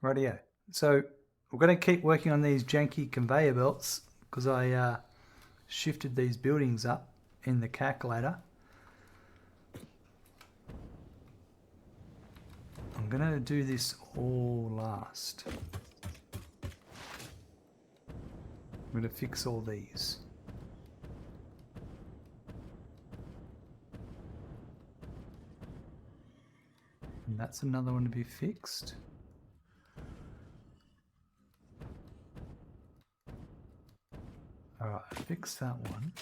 Rightio. So we're going to keep working on these janky conveyor belts because I shifted these buildings up in the calculator. I'm going to do this all last. I'm going to fix all these. And that's another one to be fixed. Alright, fix that one.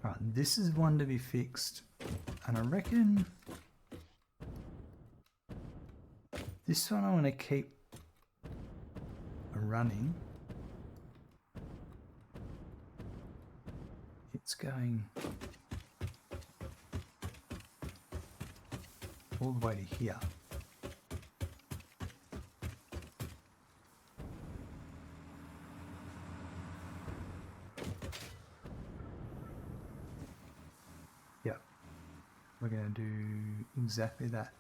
Alright, this is one to be fixed. And I reckon this one I want to keep running. It's going all the way to here. Yep, we're going to do exactly that.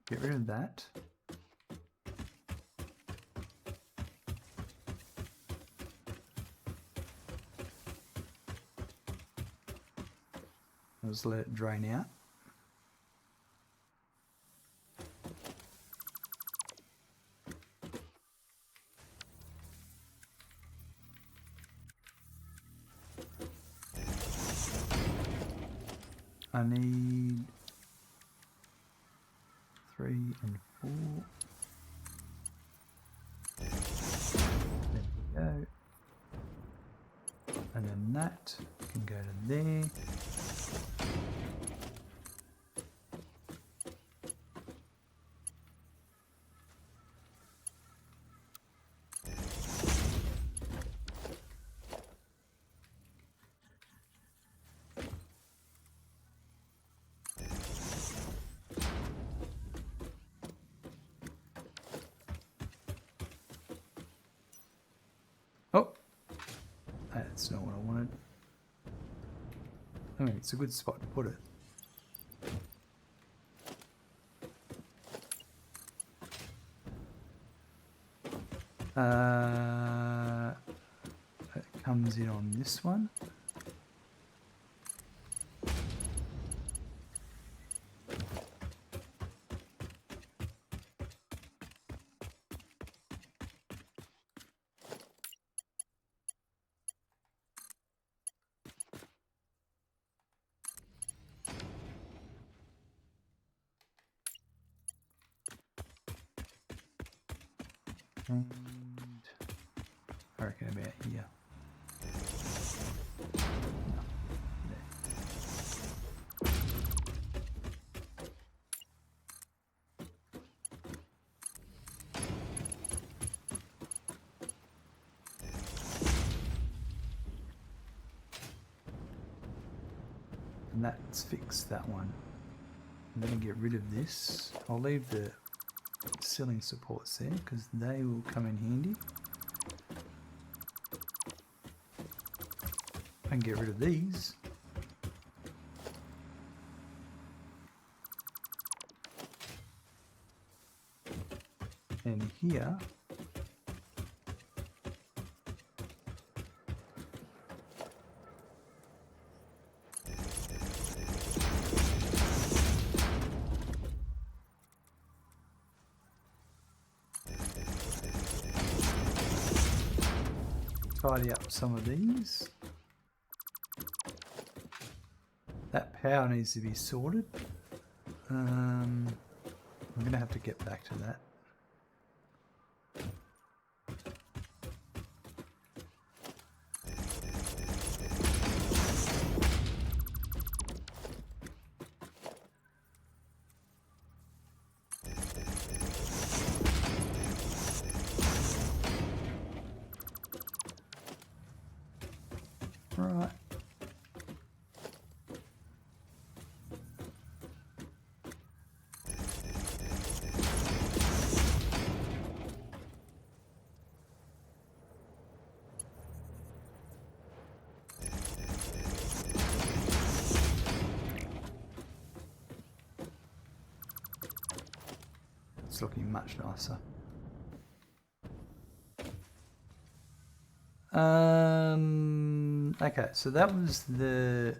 Get rid of that. I'll just let it drain out. I need 3 and 4. There we go. And then that can go to there. Oh, that's not what I wanted. I mean, it's a good spot to put it. It comes in on this one. And I reckon about here. No, there. And that's fixed that one. I'm going to get rid of this. I'll leave the ceiling supports there because they will come in handy. I can get rid of these. And here tidy up some of these. That power needs to be sorted. I'm going to have to get back to that. Right. It's looking much nicer. Okay, so that was the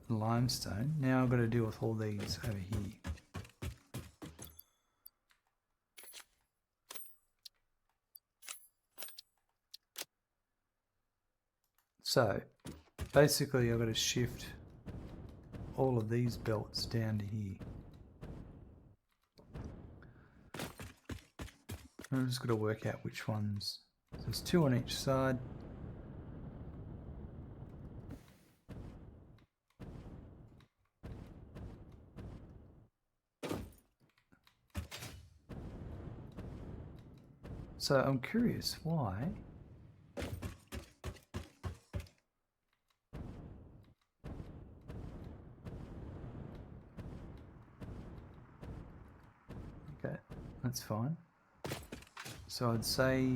limestone. Now I've got to deal with all these over here. So basically I've got to shift all of these belts down to here. I'm just got to work out which ones. So there's 2 on each side. So I'm curious why. Okay, that's fine. So I'd say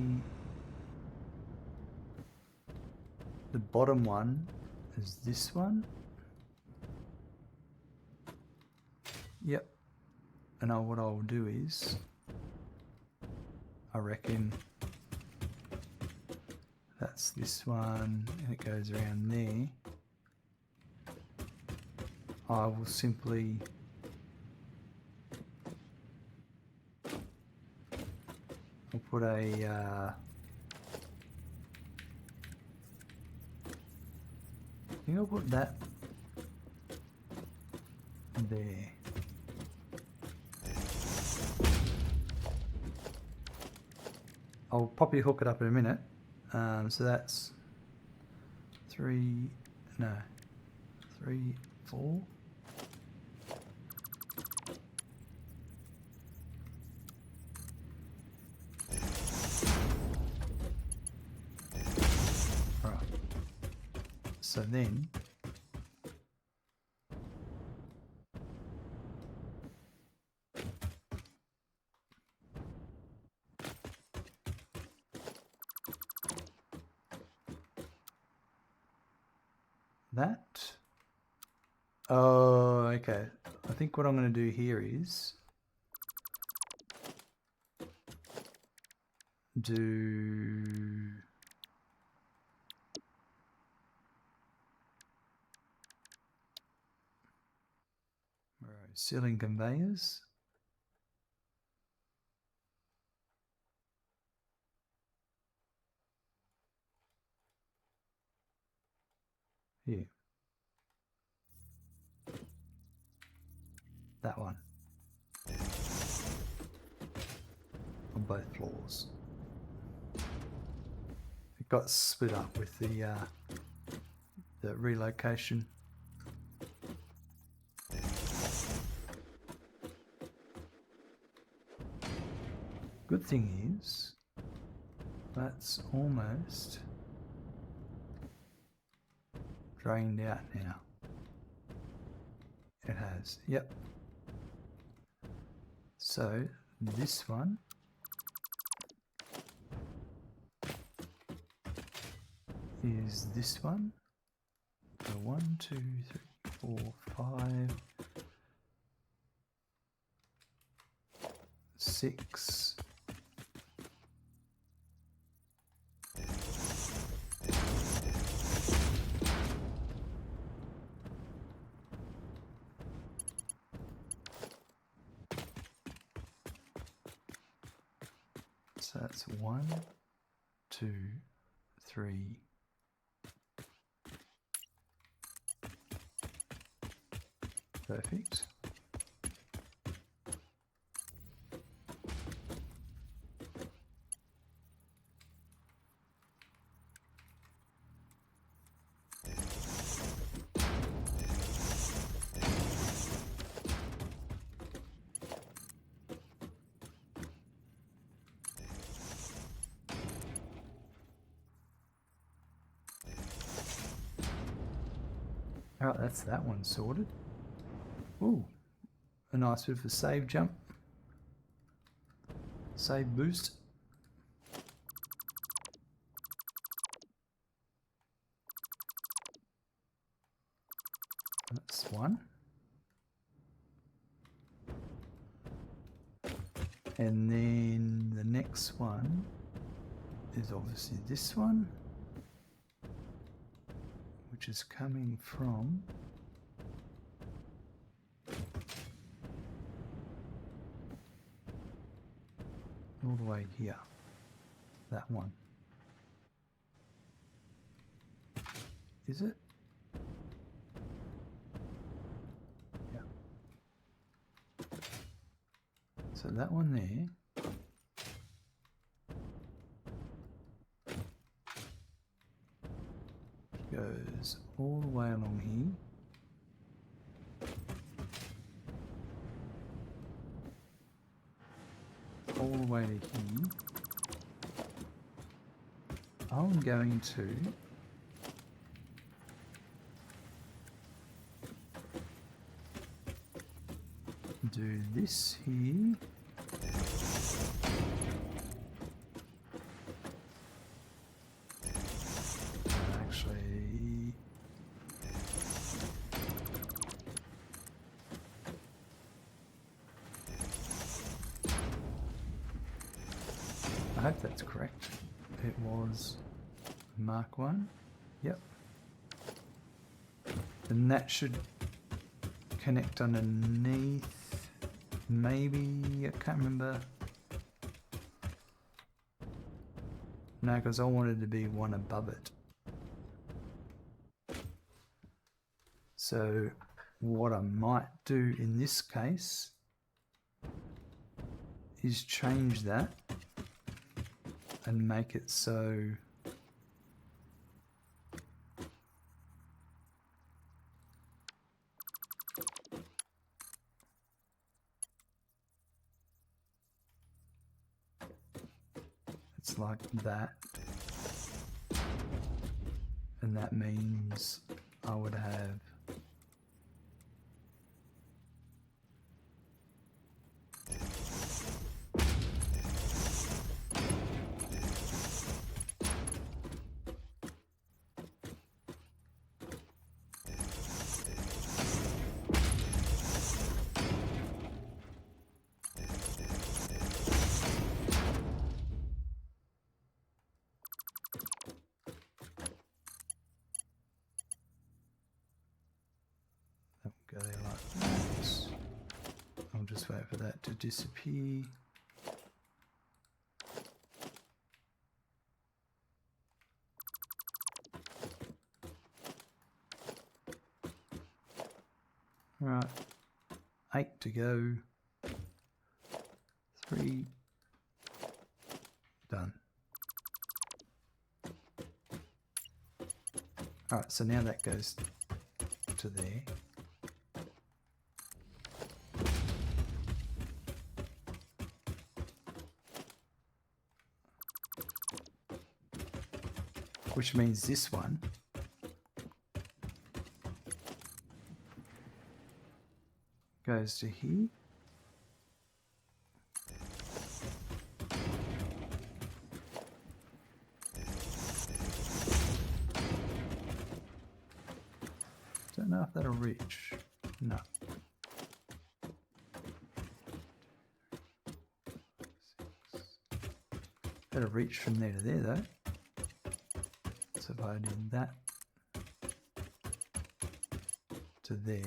the bottom one is this one. Yep. And what I'll do is, I reckon that's this one, and it goes around there. I will simply I'll put a I think I'll put that there. I'll probably hook it up in a minute. So that's 3, 4. Right. So then that. Oh, okay. I think what I'm going to do here is do ceiling conveyors. Here. That one. On both floors. It got split up with the relocation. Good thing is, that's almost drained out now. It has, yep. So this one is this one. So 1, 2, 3, 4, 5, 6. So that's 1, 2, 3. Perfect. Alright, that's that one sorted. Ooh, a nice bit of a save jump. Save boost. That's one. And then the next one is obviously this one, which is coming from all the way here, that one. Is it? Yeah. So that one there goes all the way along here. All the way to here. I'm going to do this here. Actually, I hope that's correct. It was Mark 1. Yep. And that should connect underneath. Maybe, I can't remember. No, because I wanted to be one above it. So what I might do in this case is change that and make it so it's like that, and that means I would have go there like that. I'll just wait for that to disappear. Right, 8 to go. 3 done. Alright, so now that goes to there. Which means this one goes to here. Don't know if that'll reach. No. That'll reach from there to there though. So if I did that to there,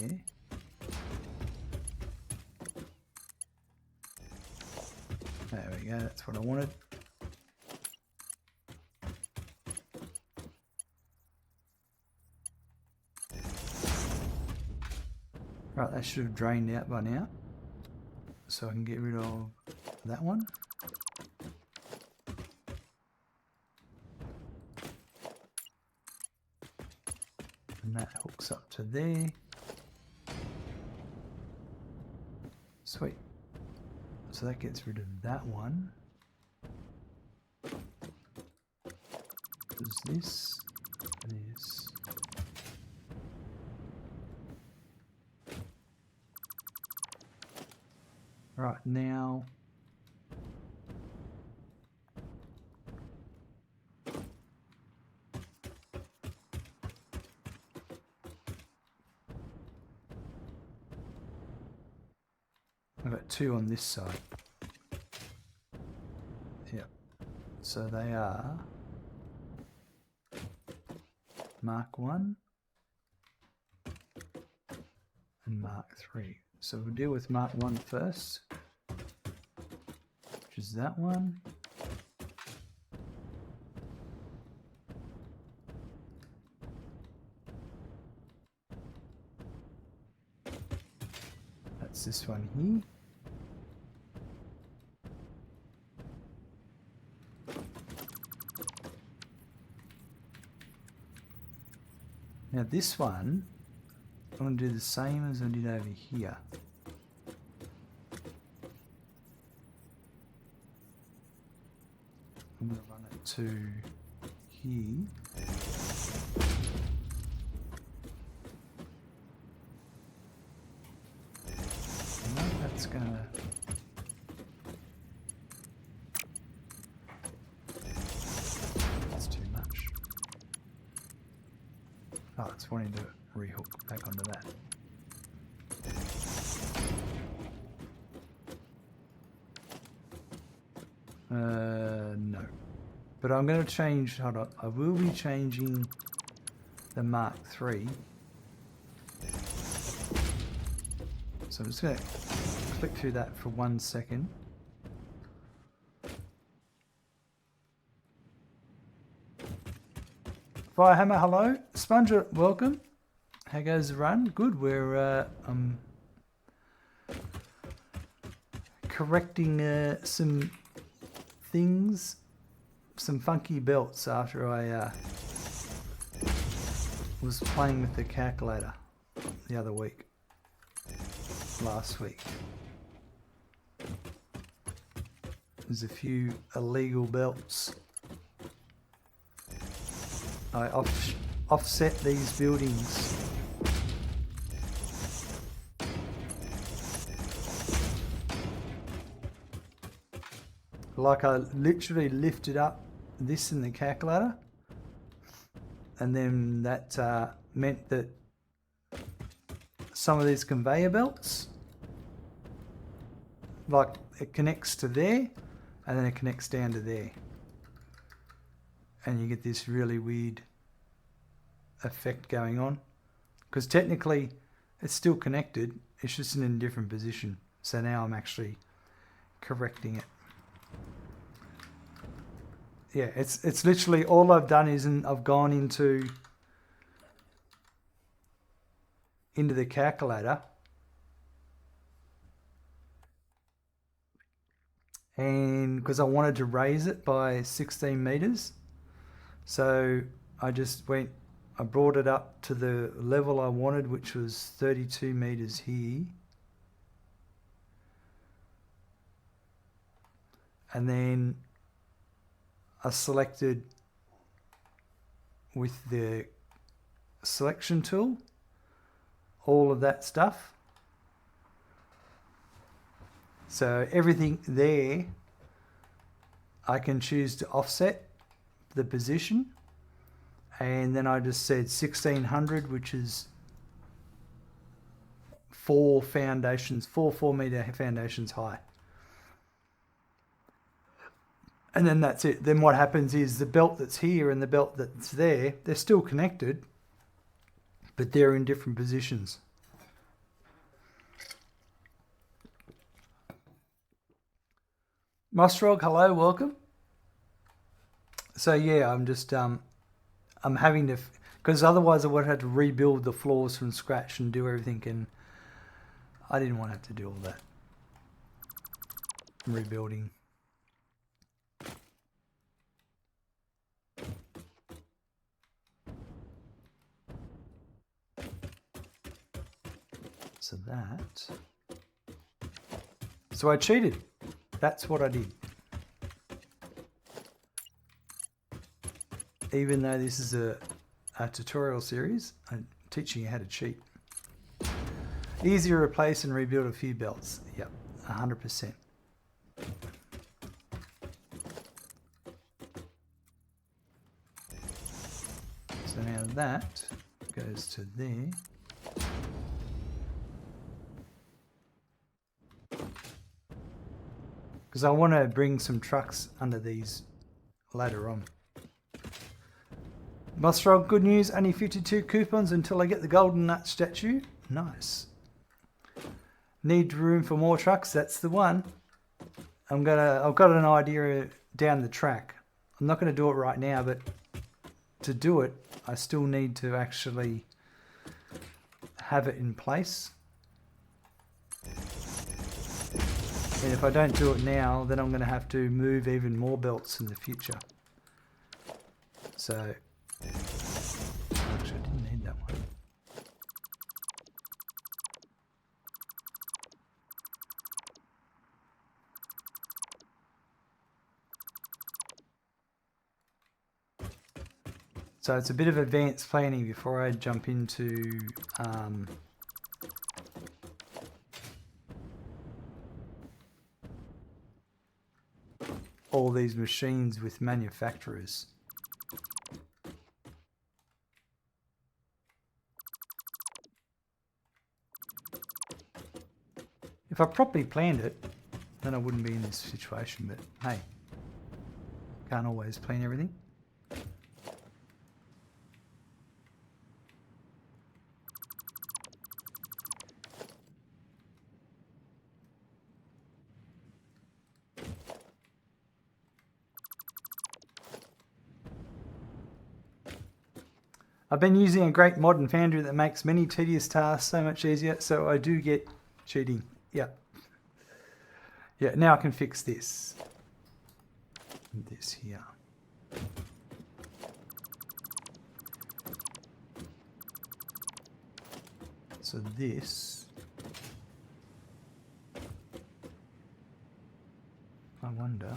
there we go, that's what I wanted. Right, that should have drained out by now, so I can get rid of that one. And that hooks up to there. Sweet. So that gets rid of that one. There's this, this. Right, now I've got 2 on this side. So they are Mark 1 and Mark 3. So we'll deal with Mark 1 first, which is that one. That's this one here. Now this one, I'm going to do the same as I did over here. I'm going to run it to here. And that's going to... That's too much. Oh, it's wanting to rehook back onto that. No. But I'm going to change, hold on, I will be changing the Mark III. So I'm just going to click through that for 1 second. Firehammer, hello. Sponger, welcome. How goes the run? Good. We're correcting some things, some funky belts after I was playing with the calculator the other week, last week. There's a few illegal belts. I offset these buildings. Like I literally lifted up this in the calculator, and then that meant that some of these conveyor belts, like it connects to there, and then it connects down to there. And you get this really weird effect going on. Because technically it's still connected, it's just in a different position. So now I'm actually correcting it. Yeah, it's literally all I've done is I've gone into the calculator and because I wanted to raise it by 16 meters. So I just I brought it up to the level I wanted, which was 32 meters here. And then I selected with the selection tool, all of that stuff. So everything there, I can choose to offset the position, and then I just said 1600, which is 4 4-meter foundations high. And then that's it. Then what happens is the belt that's here and the belt that's there, they're still connected, but they're in different positions. Mostrog, hello, welcome. So yeah, I'm just I'm having to, because otherwise I would have had to rebuild the floors from scratch and do everything, and I didn't want to have to do all that rebuilding. So so I cheated. That's what I did. Even though this is a tutorial series, I'm teaching you how to cheat. Easy to replace and rebuild a few belts. Yep, 100%. So now that goes to there. Because I want to bring some trucks under these later on. Mossfrog, good news, only 52 coupons until I get the golden nut statue. Nice. Need room for more trucks, that's the one. I've got an idea down the track. I'm not going to do it right now, but to do it, I still need to actually have it in place. And if I don't do it now, then I'm going to have to move even more belts in the future. So, actually I didn't need that one. So it's a bit of advanced planning before I jump into all these machines with manufacturers. If I properly planned it, then I wouldn't be in this situation, but hey, can't always plan everything. I've been using a great modern foundry that makes many tedious tasks so much easier, so I do get cheating. Yeah. Yeah, now I can fix this. This here. So this, I wonder.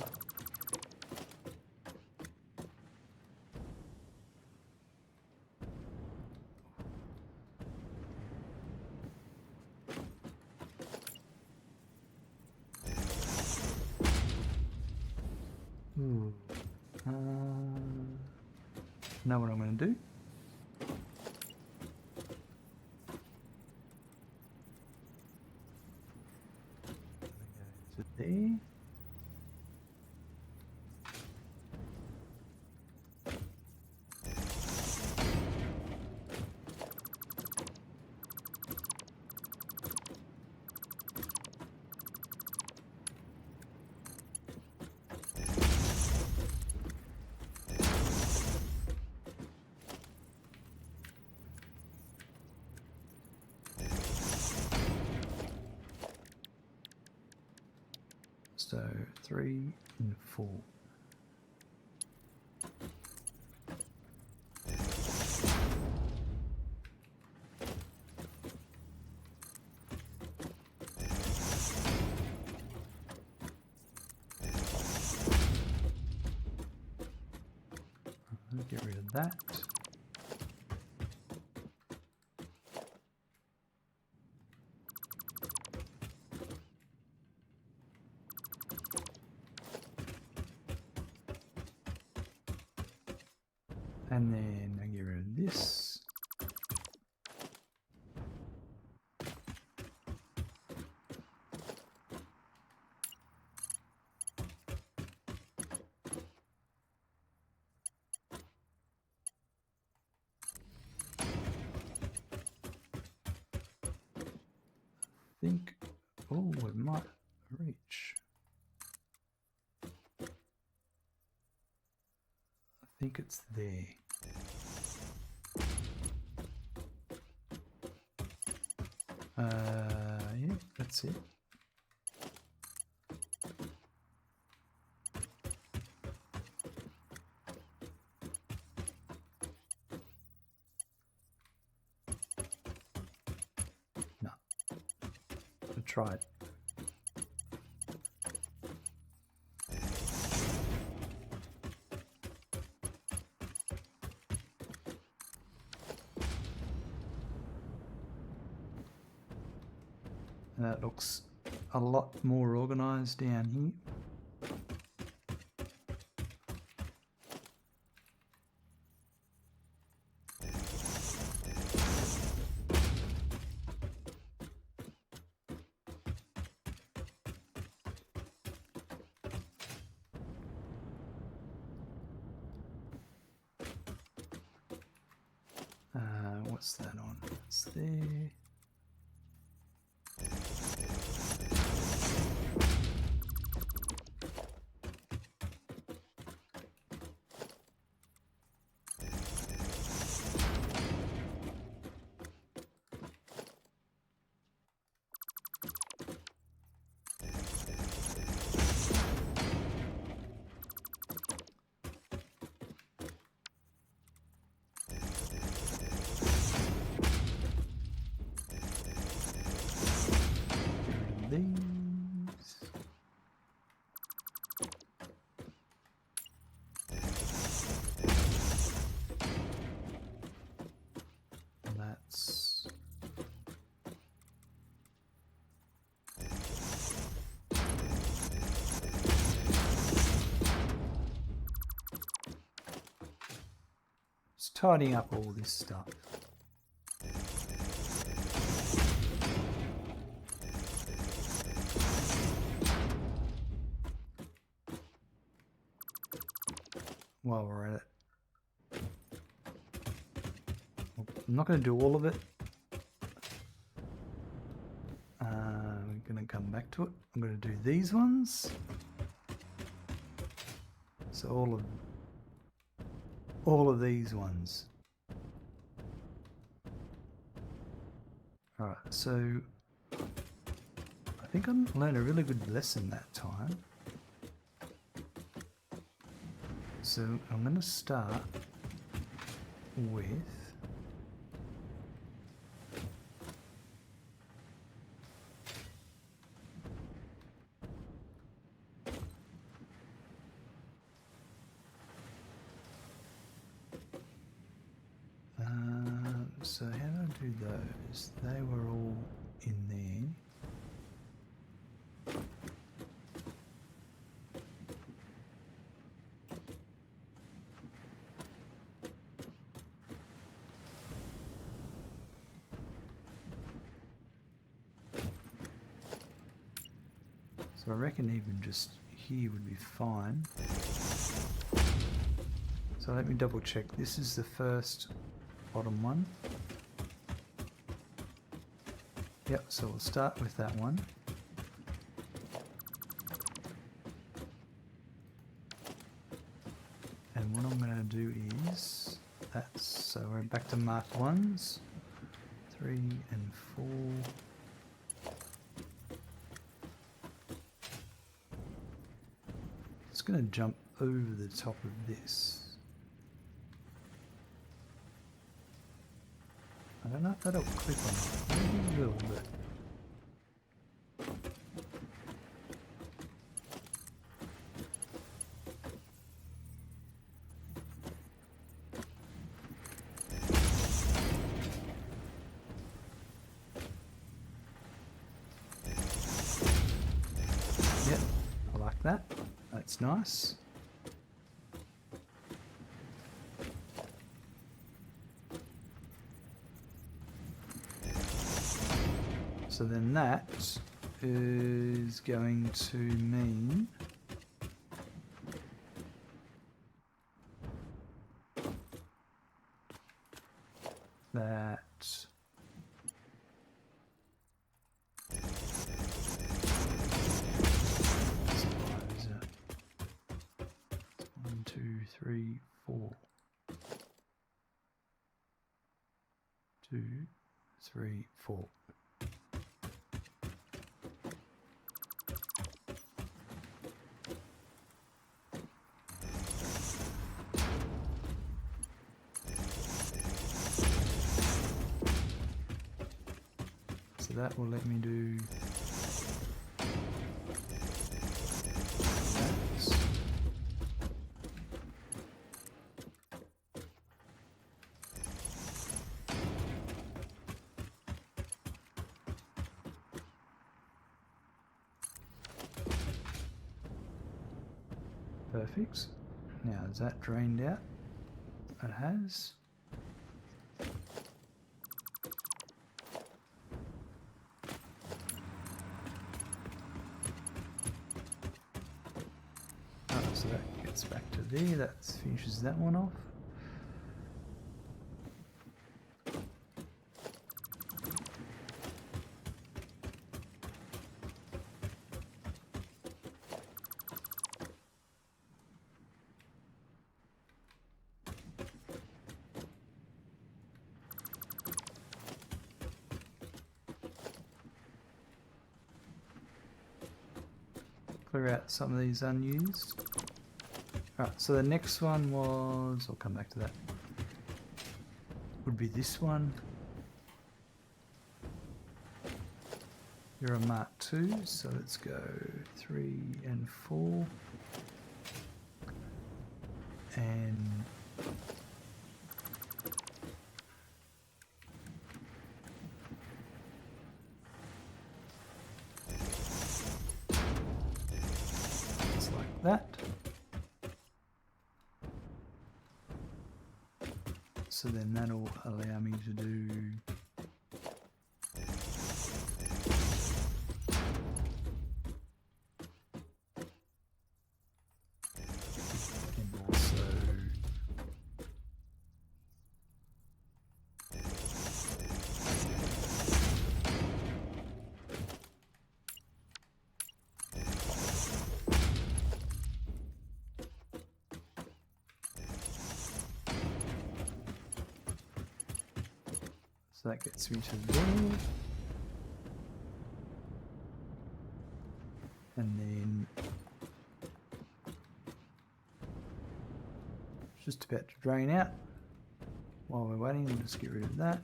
Know what I'm going to do. Go to there. So 3 and 4. Get rid of that. And then I get rid of this. I think, oh, it might reach. I think it's there. Yeah, that's it. No, I tried. That looks a lot more organized down here. What's that on? It's there. These. That's just tidying up all this stuff. While we're at it, I'm not going to do all of it. I'm going to come back to it. I'm going to do these ones. So all of these ones. All right. So I think I learned a really good lesson that time. So I'm going to start with so how do I do those? They were all in there. So I reckon even just here would be fine. So let me double check. This is the first bottom one. Yep, so we'll start with that one. And what I'm going to do is, so we're back to mark ones, 3 and 4. It's going to jump over the top of this. I don't know if that'll clip on it. Maybe it will, but yep, I like that. That's nice. So then that is going to mean that is it? 1, 2, 3, 4. 2, 3, 4. That will let me do that. Perfect. Now is that drained out? It has. So that gets back to there, that finishes that one off. clear out some of these unused. Alright, so the next one was, I'll come back to that, would be this one. You're a Mark II, so let's go 3 and 4. And it's like that. So then that'll allow me to do so that gets me to there. And then it's just about to drain out. While we're waiting, we'll just get rid of that.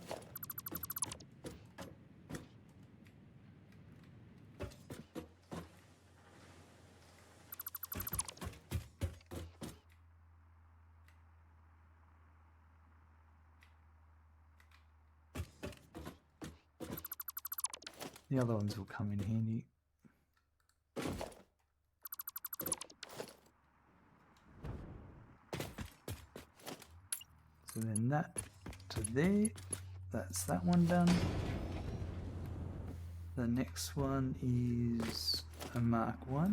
The other ones will come in handy. So then that to there, that's that one done. The next one is a Mark I.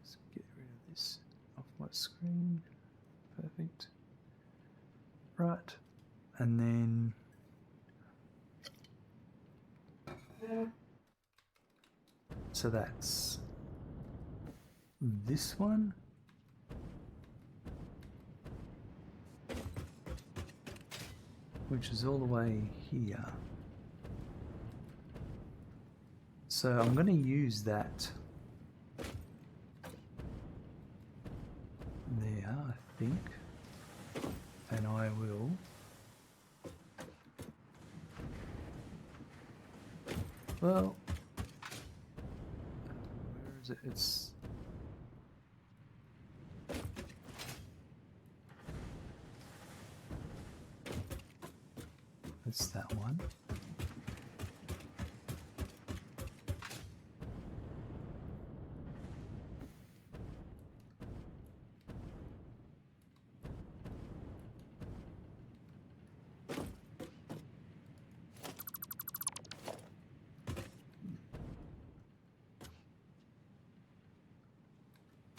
Just get rid of this off my screen. Perfect. Right, and then so that's this one. Which is all the way here. So I'm going to use that there, I think. And I will well, where is it? It's that one.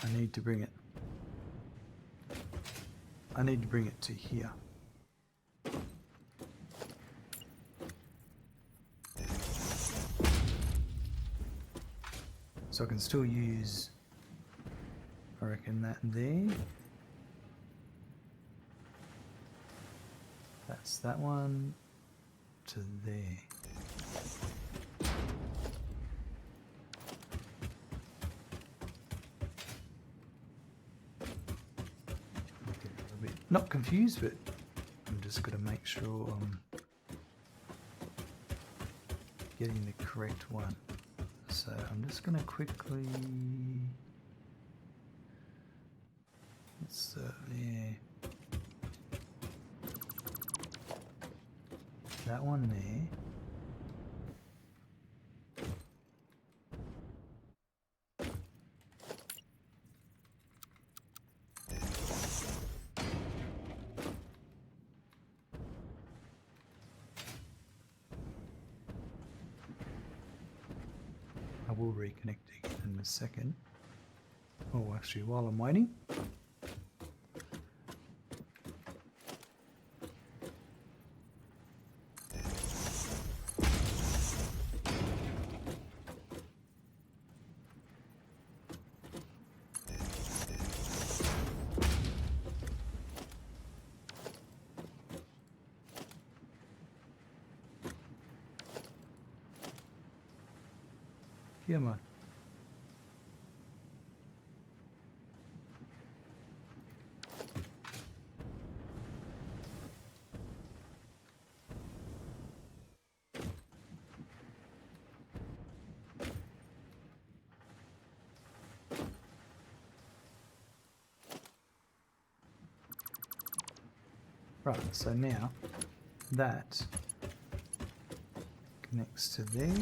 I need to bring it to here. So I can still use, I reckon, that there. That's that one to there. Not confused, but I'm just going to make sure I'm getting the correct one. So I'm just going to quickly, let's there, that one there. I will reconnect again in a second. Oh, actually, while I'm waiting. Come on. Right, so now that connects to there.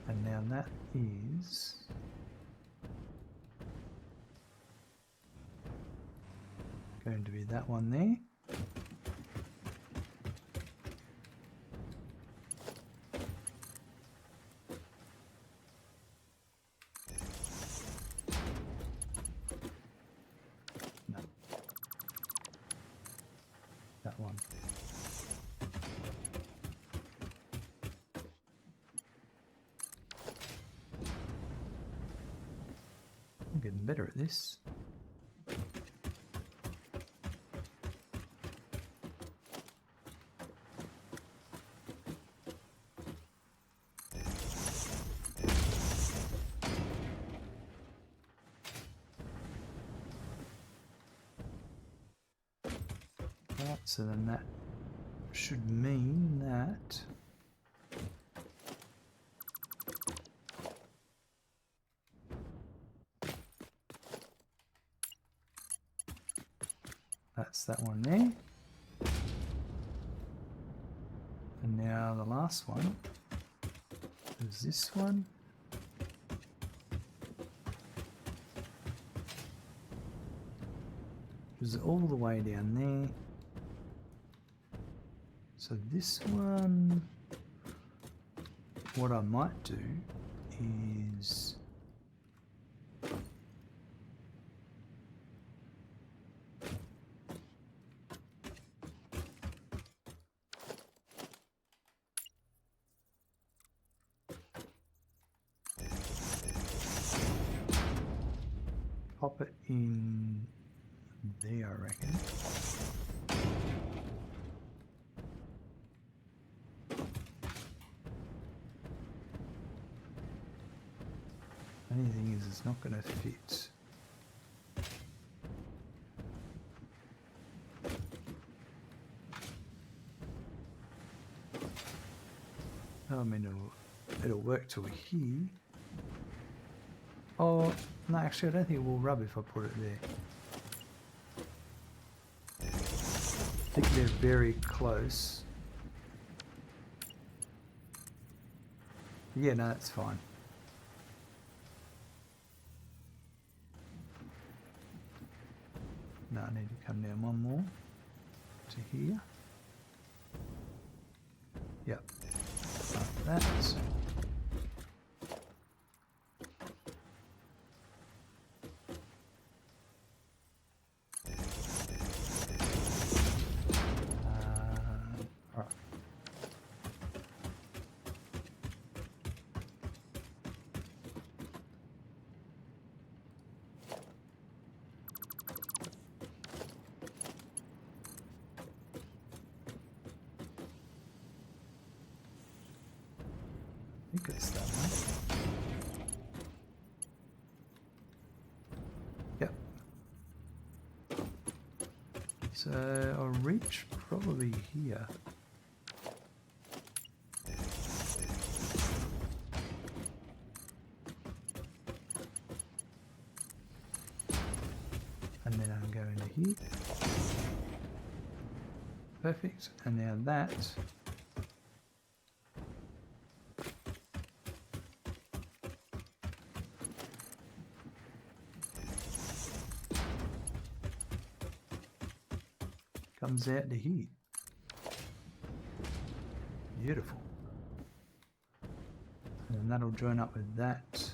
And now that is going to be that one there. No. That one. I'm getting better at this. Right, so then that should mean that that's that one there. And now the last one is this one. Which is all the way down there. So this one, what I might do is pop it in there, I reckon. Only thing is, it's not going to fit. I mean, it'll work till here. Oh, no, actually, I don't think it will rub if I put it there. I think they're very close. Yeah, no, that's fine. No, I need to come down one more to here. Yep, like that. Right. I think it's that one. Yep. So I'll reach probably here. And then I'm going to here. Perfect. And now that comes out to here. Beautiful. And then that'll join up with that.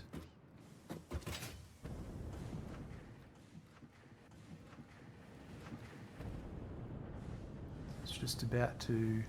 It's just about to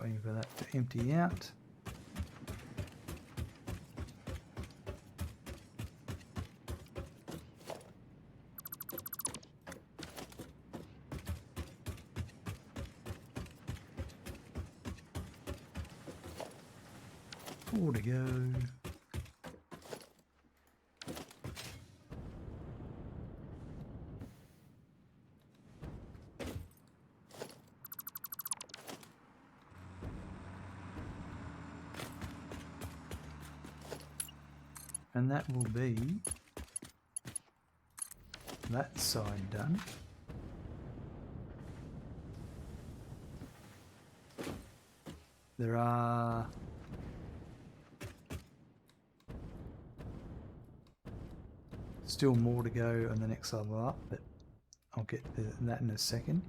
waiting for that to empty out. Four to go. And that will be that side done. There are still more to go on the next level up, but I'll get to that in a second.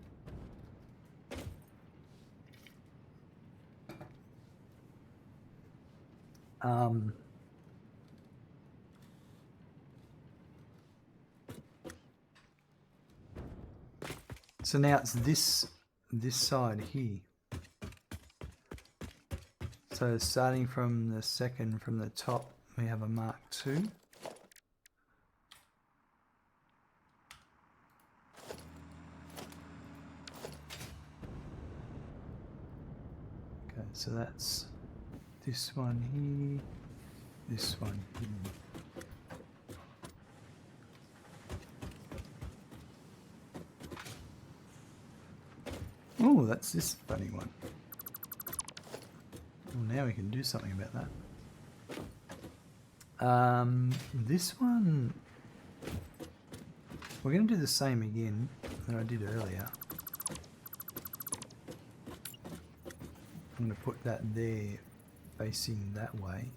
So now it's this side here. So starting from the second from the top, we have a Mark II. Okay, so that's this one here, this one here. Oh, that's this funny one. Well, now we can do something about that. This one, we're going to do the same again that I did earlier. I'm going to put that there facing that way.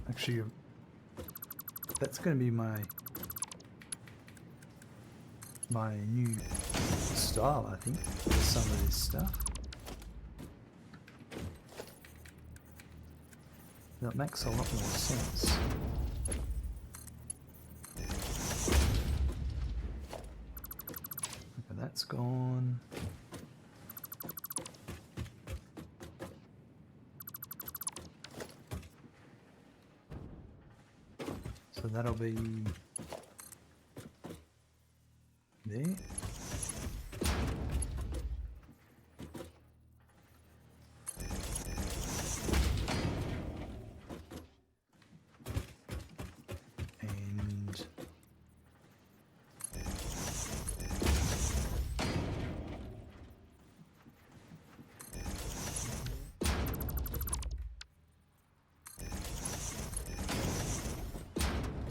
Actually, that's going to be my new style, I think, for some of this stuff. That makes a lot more sense. Okay, that's gone. So that'll be there. And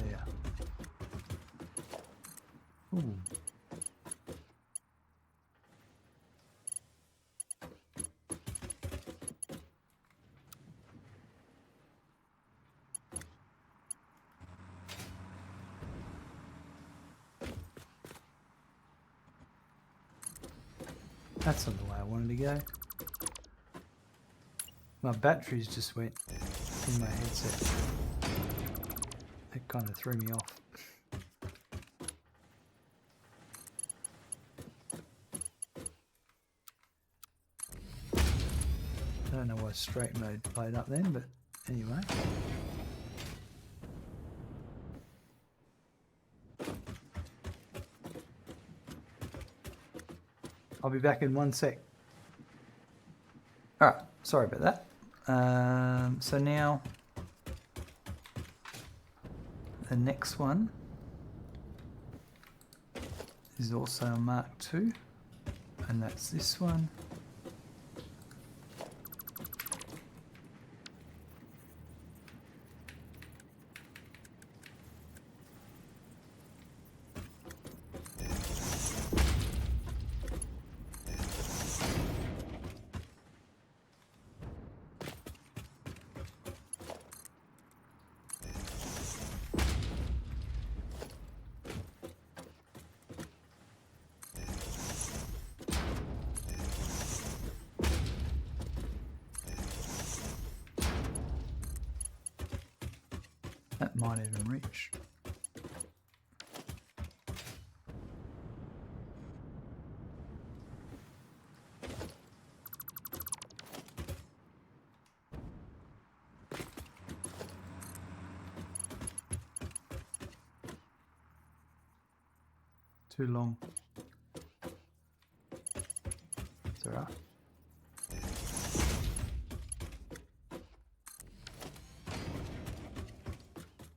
yeah. Ooh. That's not the way I wanted to go. My batteries just went in my headset. It kind of threw me off. I don't know why straight mode played up then, but anyway. I'll be back in 1 sec. Alright, sorry about that. So now the next one is also a Mark II, and that's this one. That might even reach. Too long. It's alright.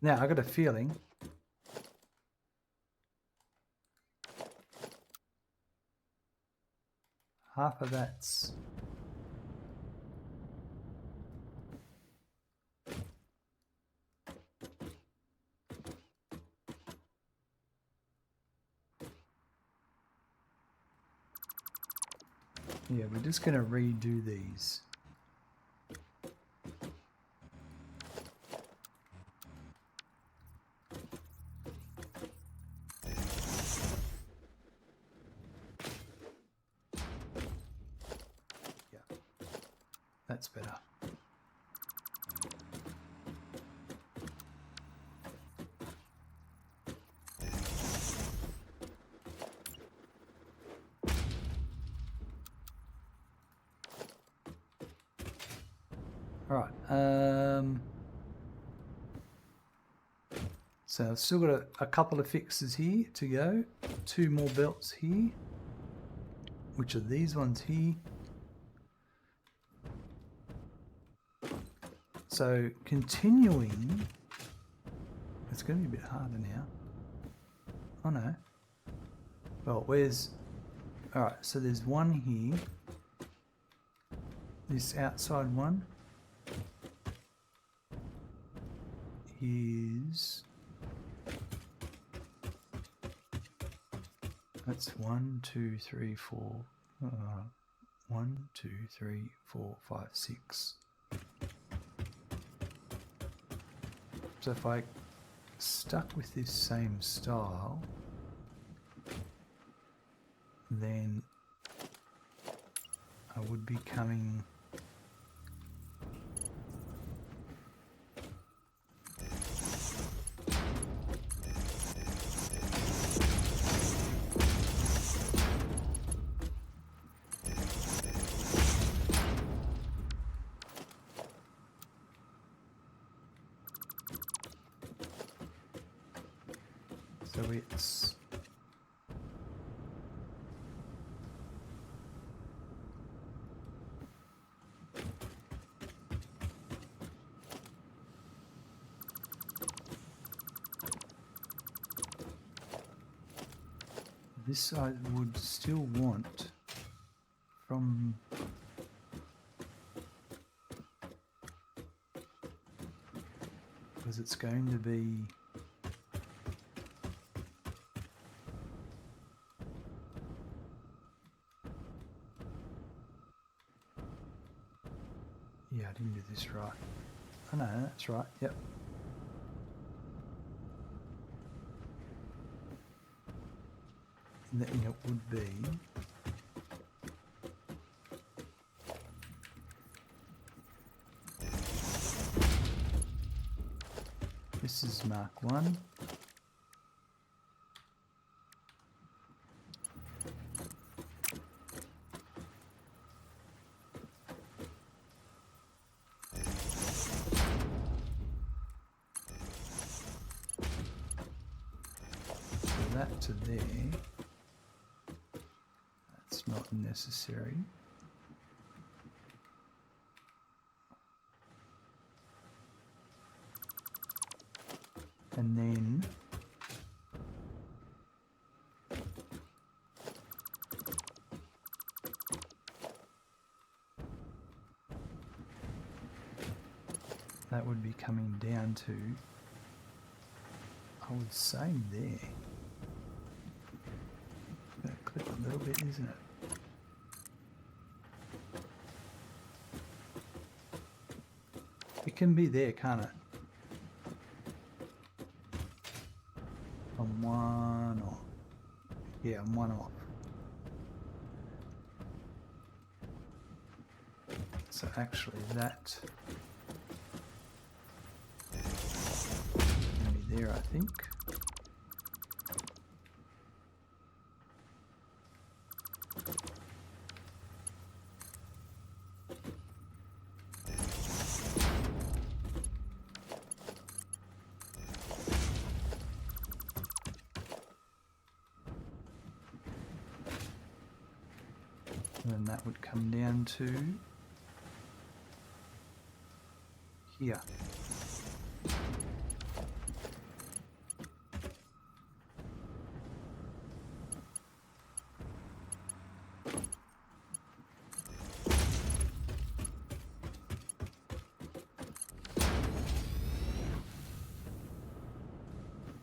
Now, I got a feeling half of that's yeah, we're just going to redo these. Yeah, that's better. All right. So I've still got a couple of fixes here to go. 2 more belts here, which are these ones here. So continuing, it's going to be a bit harder now. Oh no. Well, where's... Alright, so there's one here. This outside one is... That's 1, 2, 3, 4. 1, 2, 3, 4, 5, 6. So if I stuck with this same style, then I would be coming... So it's... This I would still want from... Because it's going to be... Yeah, I didn't do this right. Oh no, that's right, yep. And then it would be... This is Mark 1. That to there, that's not necessary. And then that would be coming down to, I would say there. Clip a little bit, isn't it? It can be there, can't it? I'm one off. Yeah, I'm one off. So actually that can be there, I think. And then that would come down to here.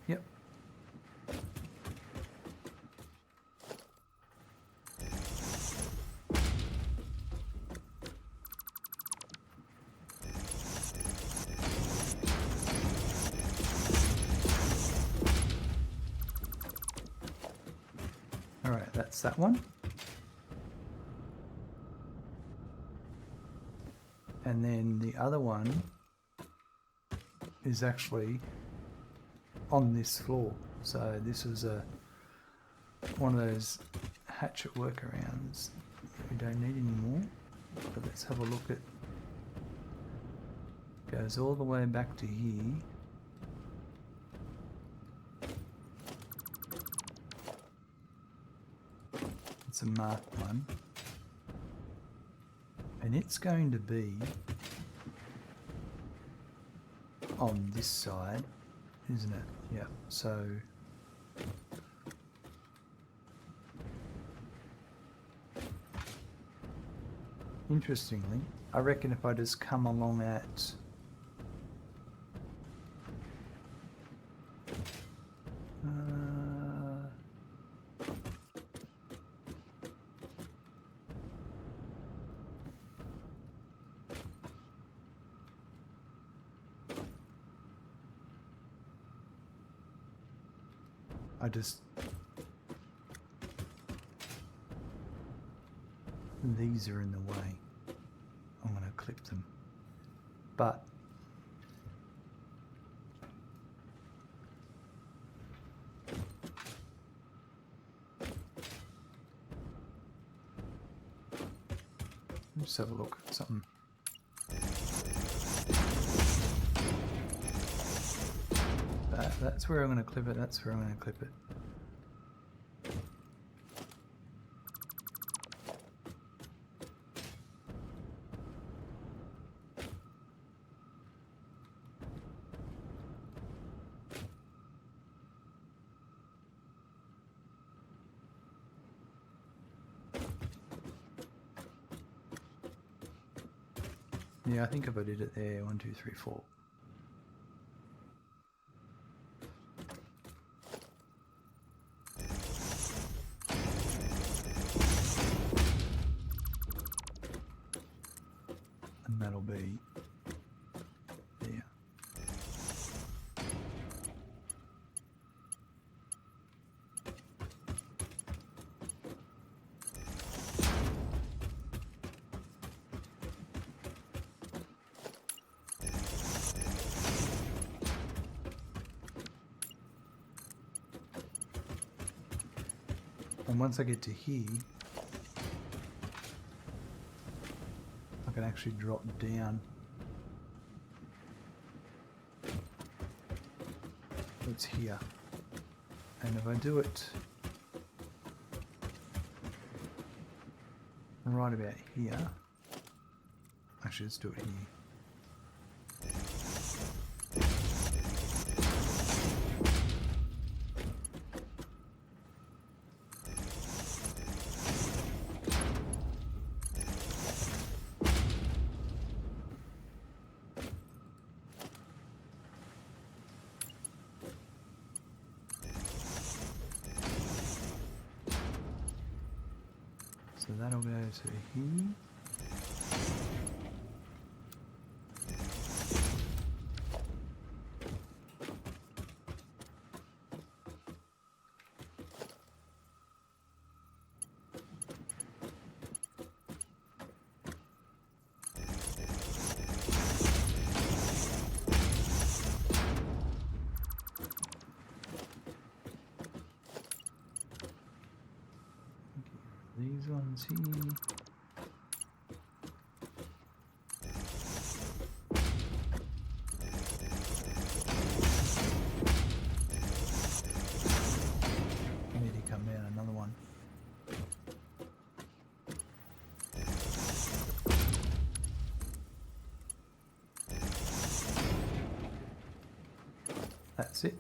Yep. All right, that's that one. And then the other one is actually on this floor. So this is one of those hatchet workarounds that we don't need anymore. But let's have a look at. Goes all the way back to here. It's a marked one. And it's going to be on this side, isn't it? Yeah, so interestingly, I reckon if I just come along at these are in the way. I'm going to clip them. But let's have a look at something. That's where I'm going to clip it. That's where I'm going to clip it. Yeah, I think if I did it there, 1, 2, 3, 4. And that'll be there. And once I get to here, I can actually drop down. It's here. And if I do it right about here, actually let's do it here. So that'll go to here. These ones here. I need to come down another one. That's it.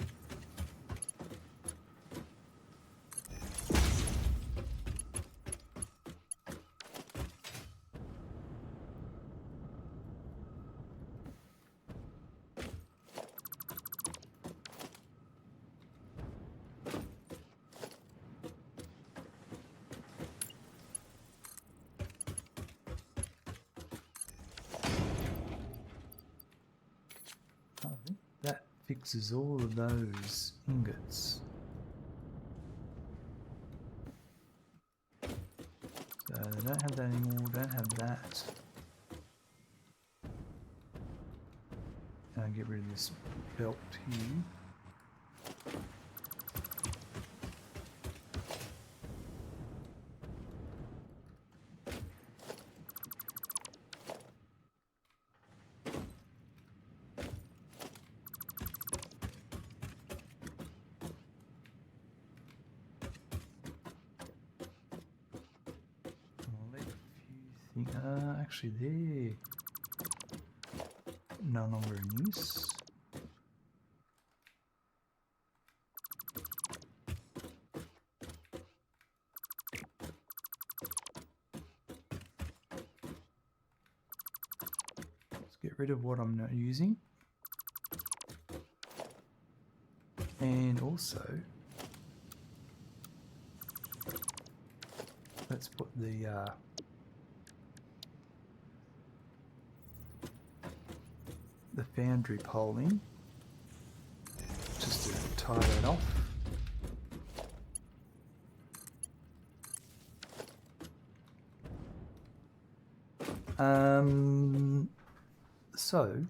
That fixes all of those ingots. So they don't have that anymore, don't have that. And get rid of this belt here. Actually, they're no longer in use. Let's get rid of what I'm not using. And also, let's put the foundry pole in, just to tie that off. So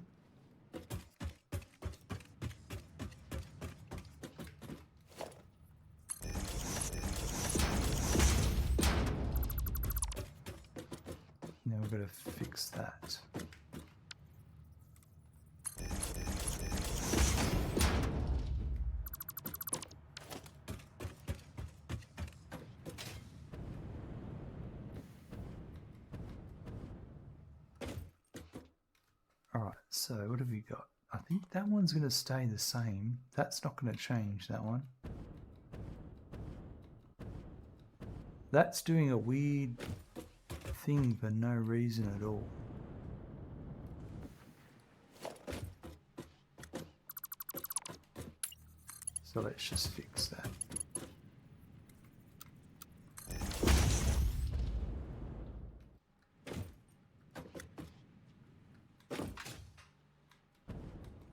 now we've got to fix that. Alright, so what have we got? I think that one's going to stay the same. That's not going to change, that one. That's doing a weird thing for no reason at all. So let's just fix that.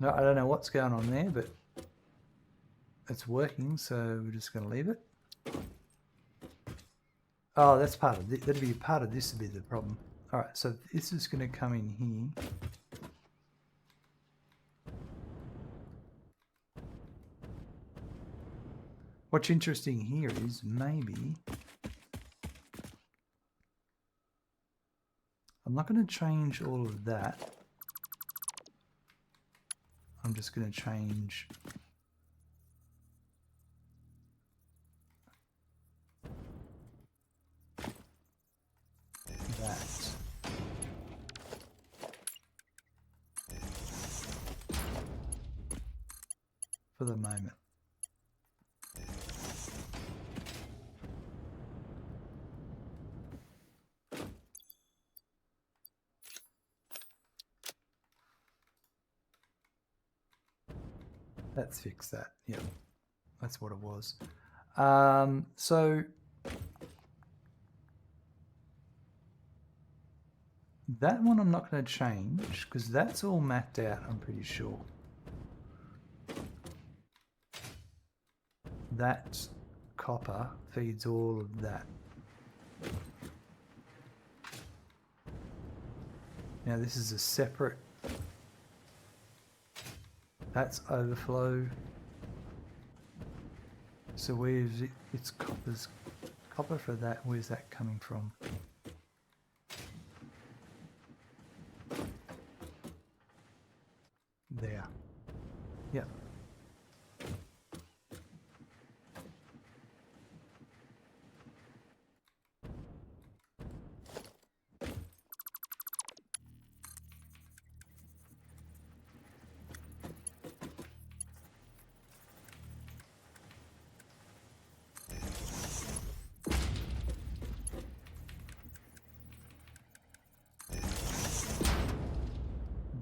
No, I don't know what's going on there, but it's working, so we're just going to leave it. Oh, that's part of it. That'd be part of this would be the problem. All right, so this is going to come in here. What's interesting here is maybe I'm not going to change all of that. I'm just going to change that. For the moment. Let's fix that. Yep, that's what it was. So that one I'm not going to change because that's all mapped out, I'm pretty sure. That copper feeds all of that. Now this is a separate, that's overflow. So where's it? It's copper for that. Where's that coming from? There. Yep.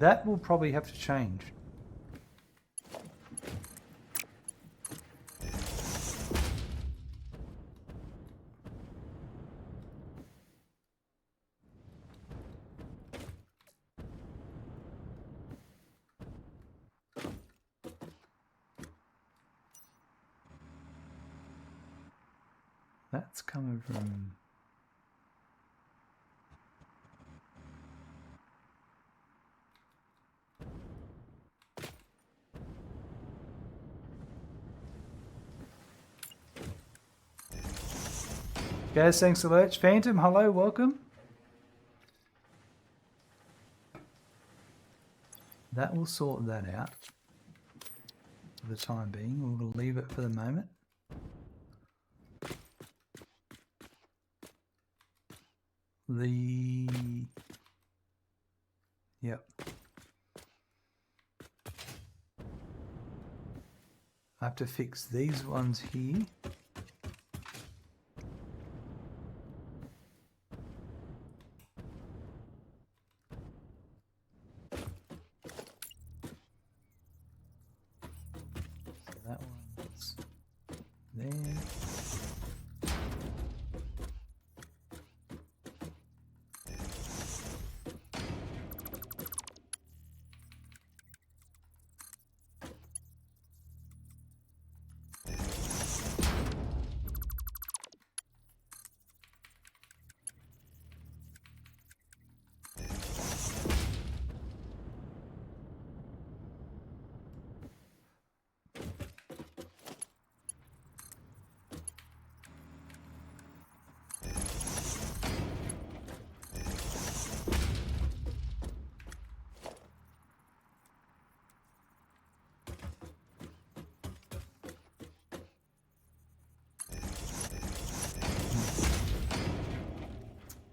That will probably have to change. That's coming from... Guys, thanks so much. Phantom, hello, welcome. That will sort that out for the time being. We'll leave it for the moment. Yep. I have to fix these ones here. So that one's there.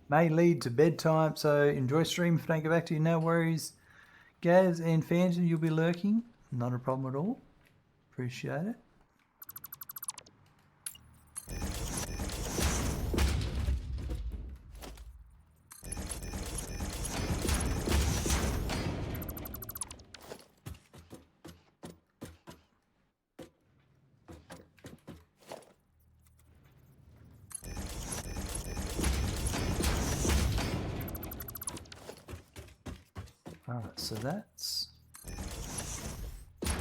May lead to bedtime, so enjoy stream. If I don't get back to you, no worries. Gaz and Phantom, you'll be lurking. Not a problem at all. Appreciate it. Alright, so that's... I'll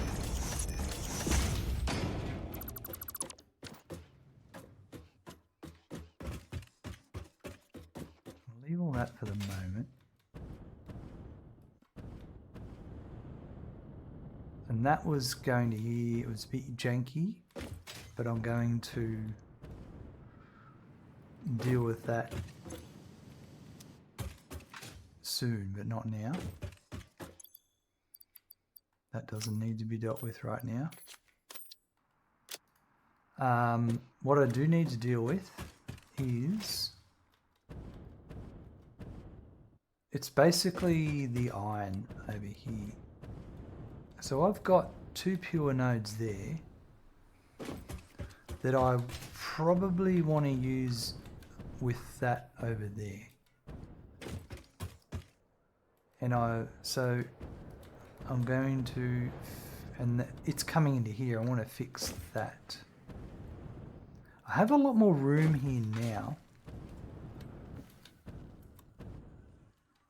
leave all that for the moment. And that was going to here, it was a bit janky, but I'm going to deal with that soon, but not now. That doesn't need to be dealt with right now. What I do need to deal with is... It's basically the iron over here. So I've got two pure nodes there that I probably want to use with that over there. And so I'm going to, and it's coming into here, I want to fix that. I have a lot more room here now.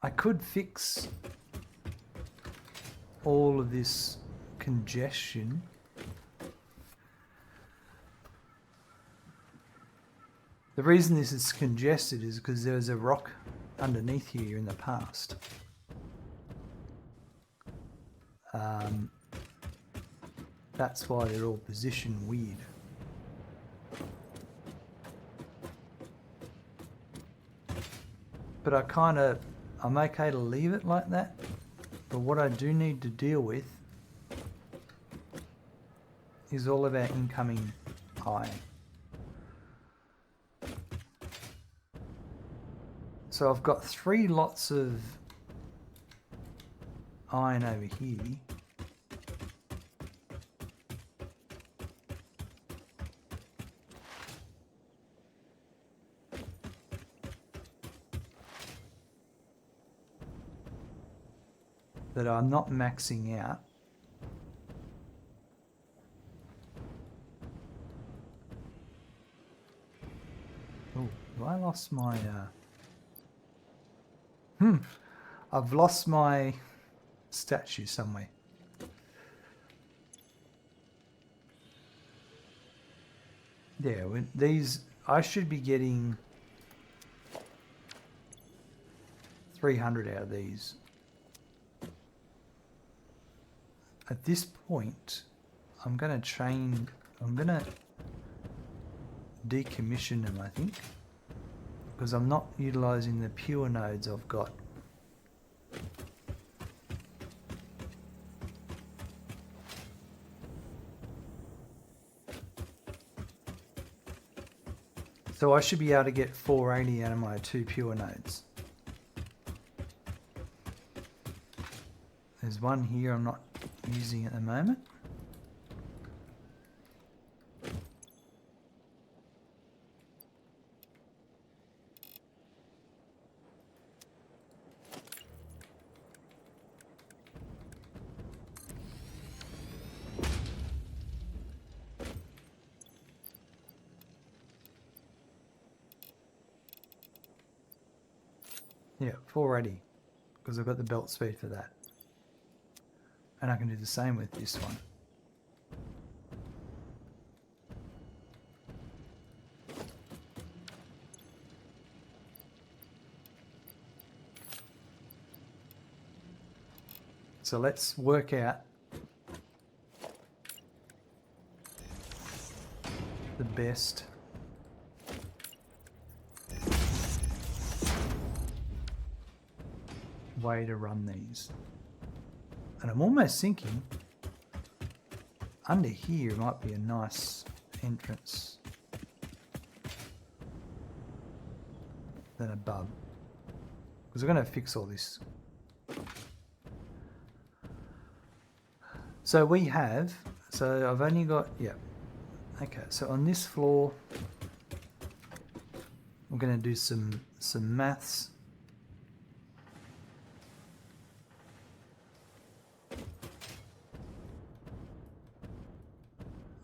I could fix all of this congestion. The reason this is congested is because there was a rock underneath here in the past. That's why they're all positioned weird. But I'm okay to leave it like that. But what I do need to deal with is all of our incoming iron. So I've got 3 lots of iron over here. that I'm not maxing out. Oh, have I lost my... I've lost my statue somewhere. Yeah, these... I should be getting 300 out of these. At this point, I'm going to decommission them, I think, because I'm not utilizing the pure nodes I've got. So I should be able to get 480 out of my 2 pure nodes. There's one here I'm not using at the moment. Yeah, 480, because I've got the belt speed for that. And I can do the same with this one. So let's work out the best way to run these. And I'm almost thinking under here might be a nice entrance than above, because we're going to fix all this. So we have, so I've only got, yeah, okay, so on this floor we're going to do some maths.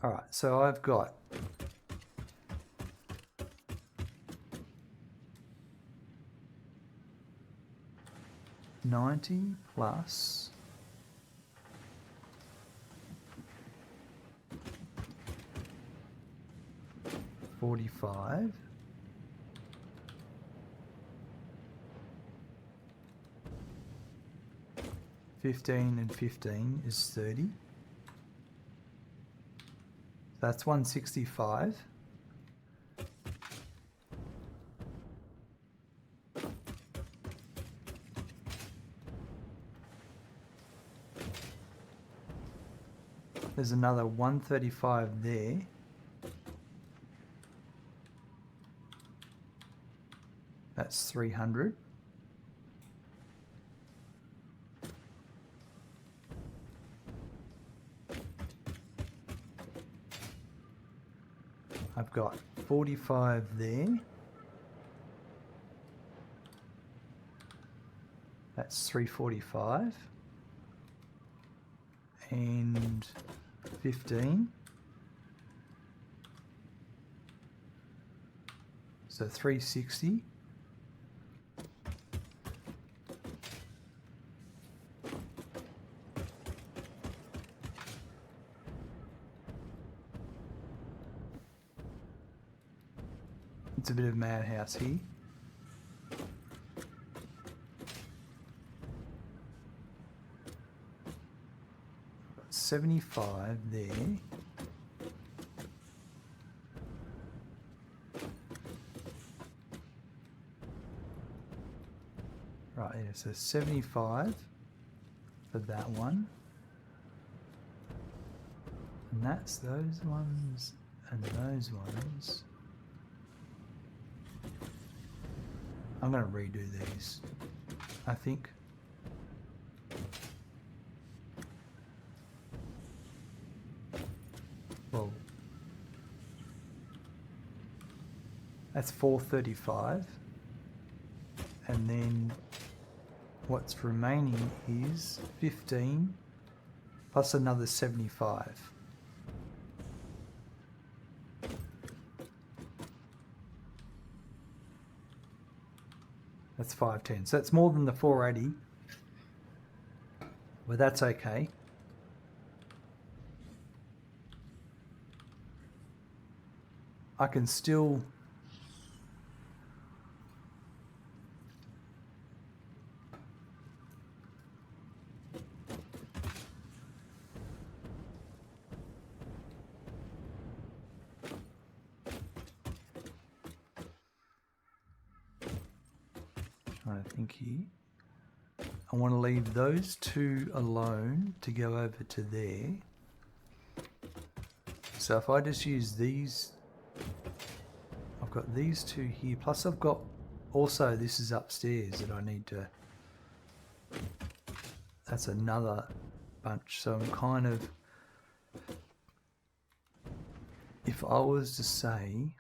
All right, so I've got $90 plus $45 15 and 15 is 30. That's 165. There's another 135 there. That's 300. I've got 45 there. That's 345. And 15. So 360. It's a bit of madhouse here. Got 75 there. Right, yeah, so 75 for that one. And that's those ones and those ones. I'm going to redo these, I think. Well, that's 435. And then what's remaining is 15 plus another 75. That's 510. So that's more than the 480. Well, that's okay. I can still trying to think here. I want to leave those two alone to go over to there. So if I just use these, I've got these two here, plus I've got also, this is upstairs that I need to, that's another bunch. So I'm kind of, if I was to say,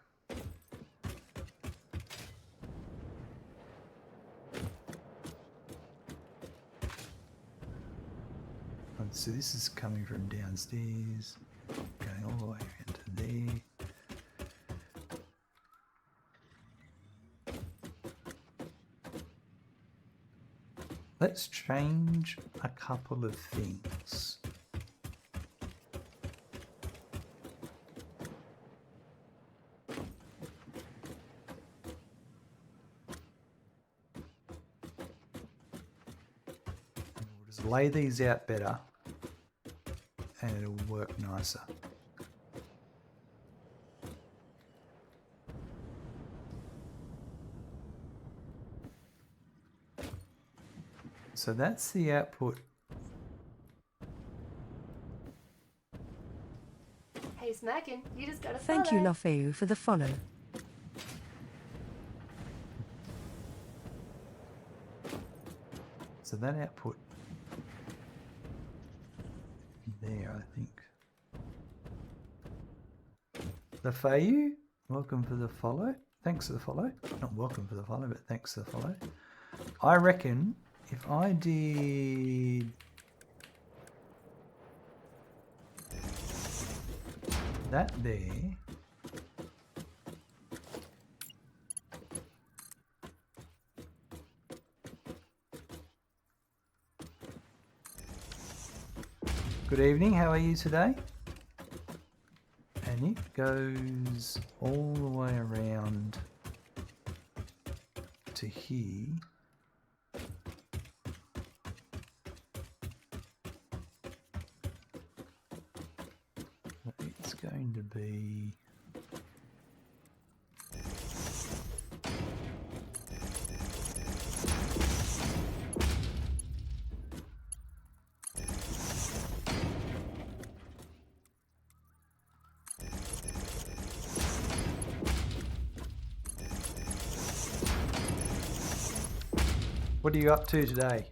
so this is coming from downstairs, going all the way into there. Let's change a couple of things. We'll just lay these out better and it'll work nicer. So that's the output. Hey Smackin', you just got a Thank you, Lofeu, for the follow. So that output there, I think. Lofeu, welcome for the follow. Thanks for the follow. Not welcome for the follow, but thanks for the follow. I reckon if I did that there, good evening, how are you today? And it goes all the way around to here. It's going to be what are you up to today?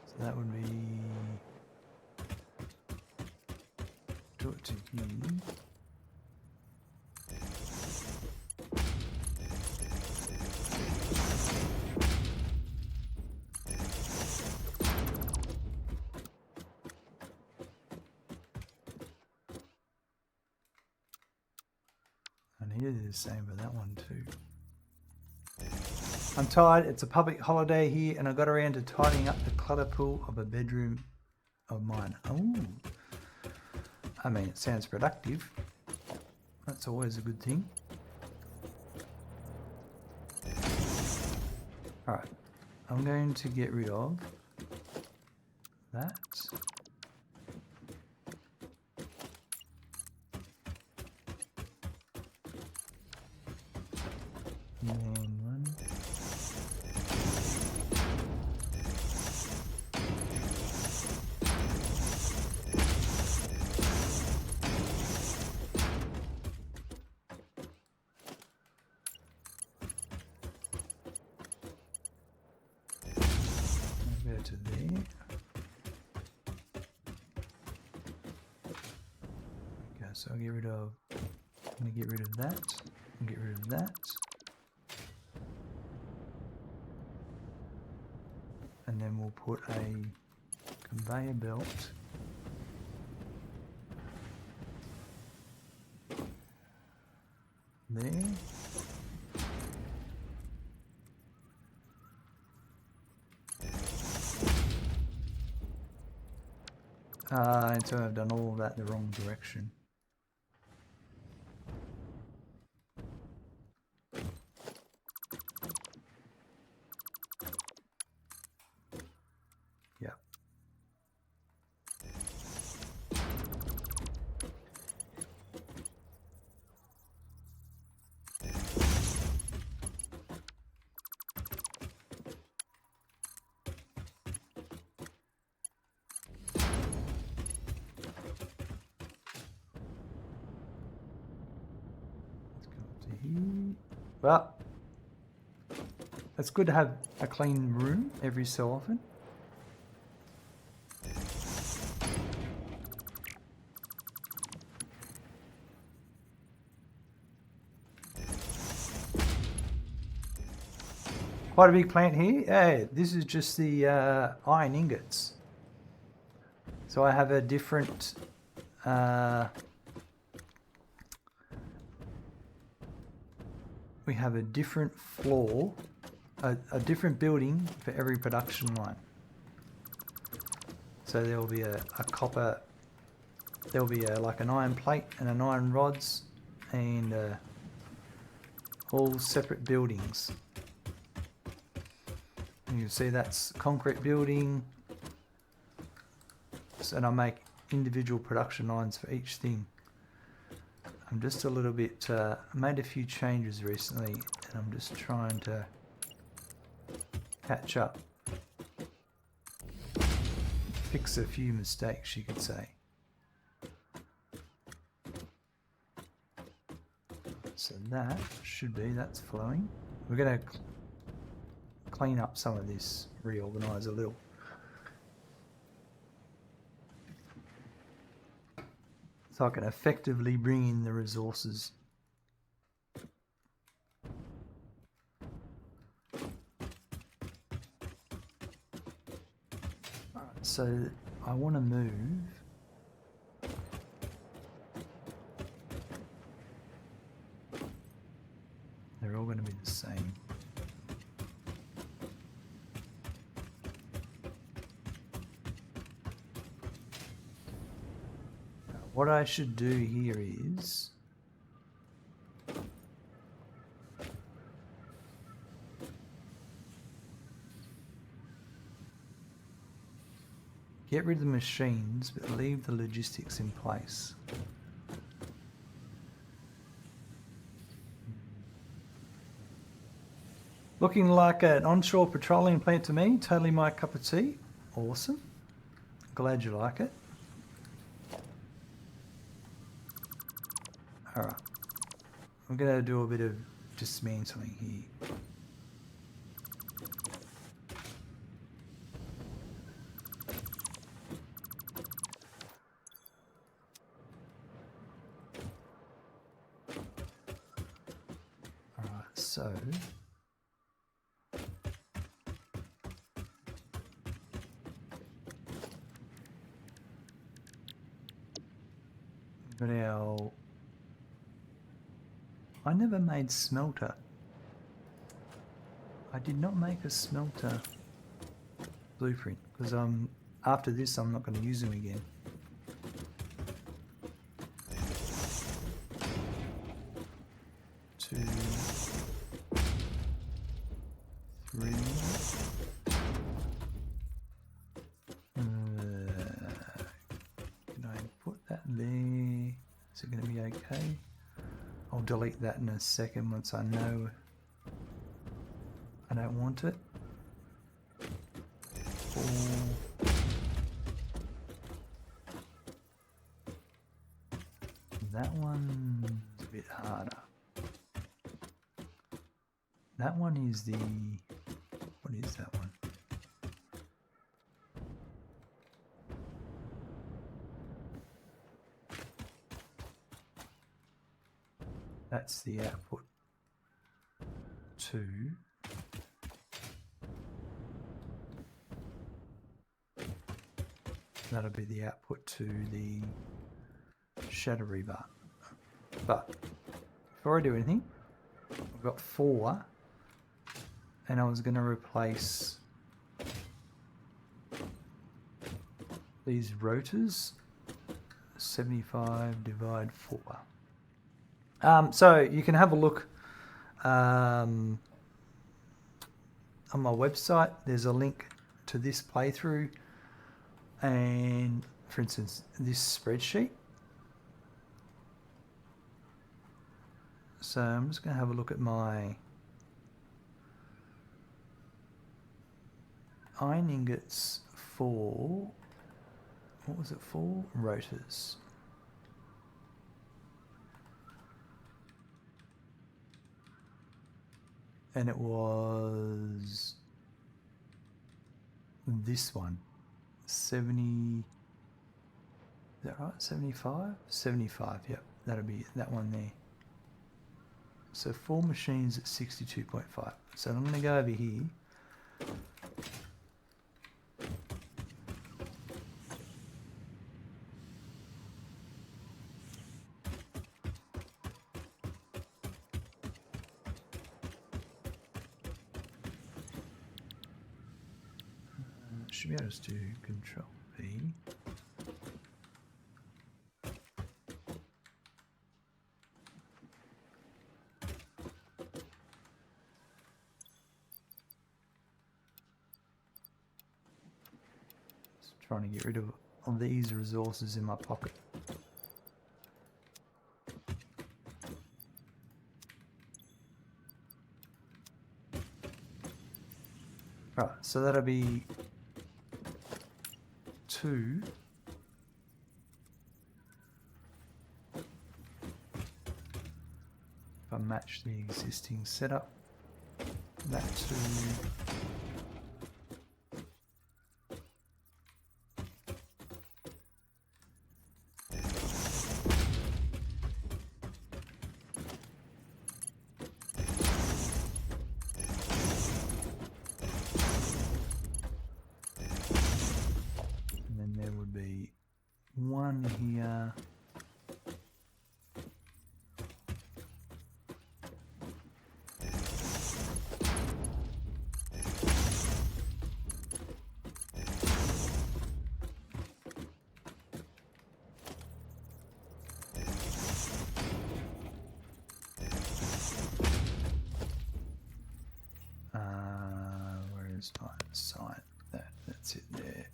So that would be do it to here. I need to do the same for that one too. I'm tired, it's a public holiday here and I got around to tidying up the clutter pool of a bedroom of mine. Oh, I mean, it sounds productive. That's always a good thing. Alright, I'm going to get rid of that. And then one. I'll go to there. Okay, so I'll get rid of, I'm going to get rid of that. Get rid of that. And then we'll put a conveyor belt there. And so I've done all of that the wrong direction. Yeah. Well, it's good to have a clean room every so often. Quite a big plant here. Hey, this is just the iron ingots. So I have a different we have a different floor, a different building for every production line. So there will be a copper, there will be like an iron plate and an iron rods, and all separate buildings. And you'll see that's concrete building. And I make individual production lines for each thing. I'm just a little bit, made a few changes recently, and I'm just trying to catch up. Fix a few mistakes, you could say. So that should be, that's flowing. We're going to clean up some of this, reorganize a little. So I can effectively bring in the resources. Alright, so I want to move they're all going to be the same. What I should do here is get rid of the machines, but leave the logistics in place. Looking like an onshore petroleum plant to me, totally my cup of tea. Awesome. Glad you like it. Alright, I'm going to do a bit of dismantling here. Alright, so we've got our, I never made smelter. I did not make a smelter blueprint because after this I'm not going to use them again. Two, three. Can I put that there? Is it going to be okay? I'll delete that in a second once I know I don't want it. That one's a bit harder. That one is the, what is that one? That's the output. to that'll be the output to the shadow rebar. But before I do anything, I've got 4, and I was going to replace these rotors. 75 divide 4. So you can have a look on my website. There's a link to this playthrough, and for instance this spreadsheet. So I'm just going to have a look at my iron ingots for, what was it for? Rotors. And it was this one. 70, is that right? 75? 75, yep. That'll be that one there. So 4 machines at 62.5. So I'm going to go over here. Should be able to do Control V. Just trying to get rid of these resources in my pocket. Right, so that'll be 2. If I match the existing setup, that 2. And then there would be 1 here. Where is my sign? That's it there.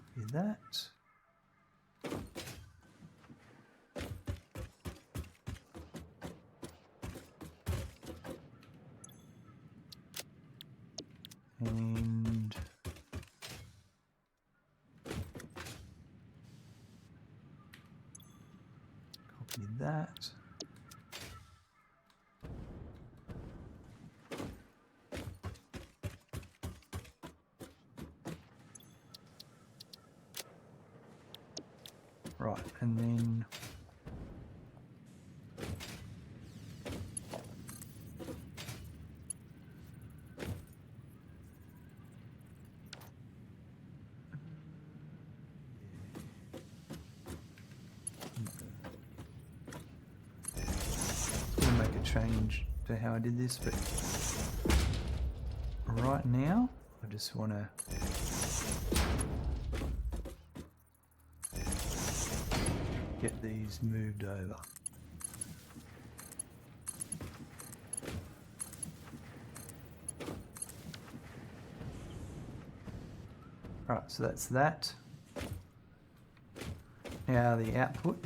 Copy that. And copy that. Right, and then gonna make a change to how I did this, but right now I just want to get these moved over. Right, so that's that. Now the output.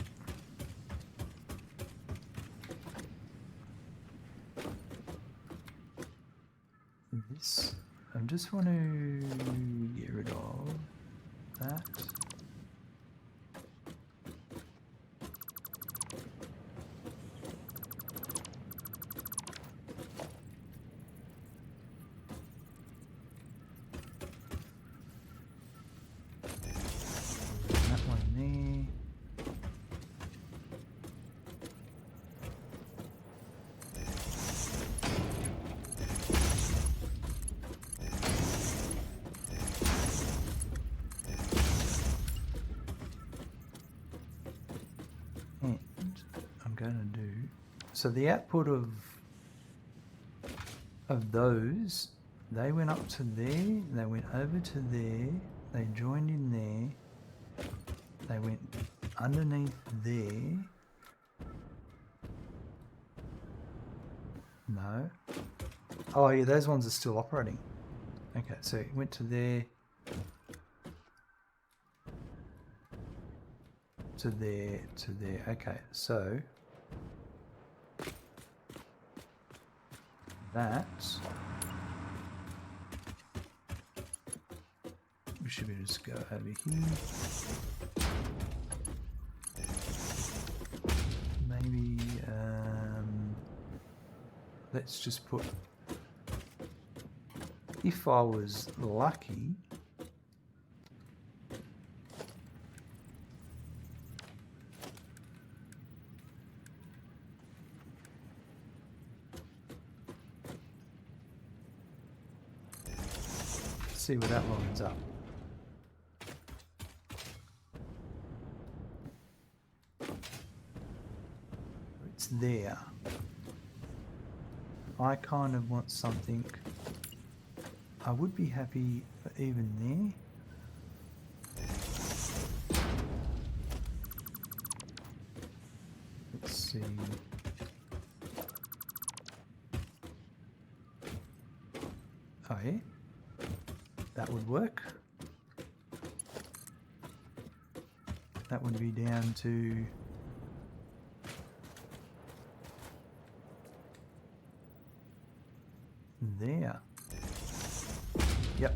This, I just want to get rid of that. So the output of those, they went up to there, they went over to there, they joined in there, they went underneath there. No. Oh yeah, those ones are still operating. Okay, so it went to there, to there, to there. Okay, so that we should be just go over here. Maybe let's just put, if I was lucky, see where that lines up. It's there. I kind of want something. I would be happy for even there. Let's see. Oh yeah, that would work. That would be down to there. Yep.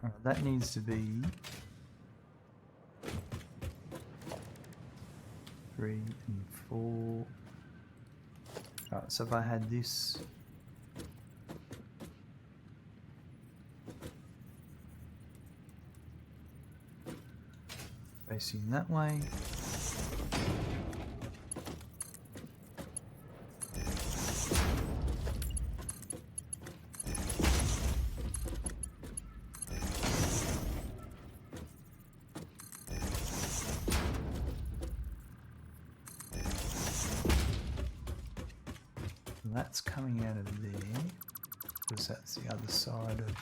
Alright, that needs to be 3 and 4. Alright, so if I had this facing that way, that's coming out of there because that's the other side of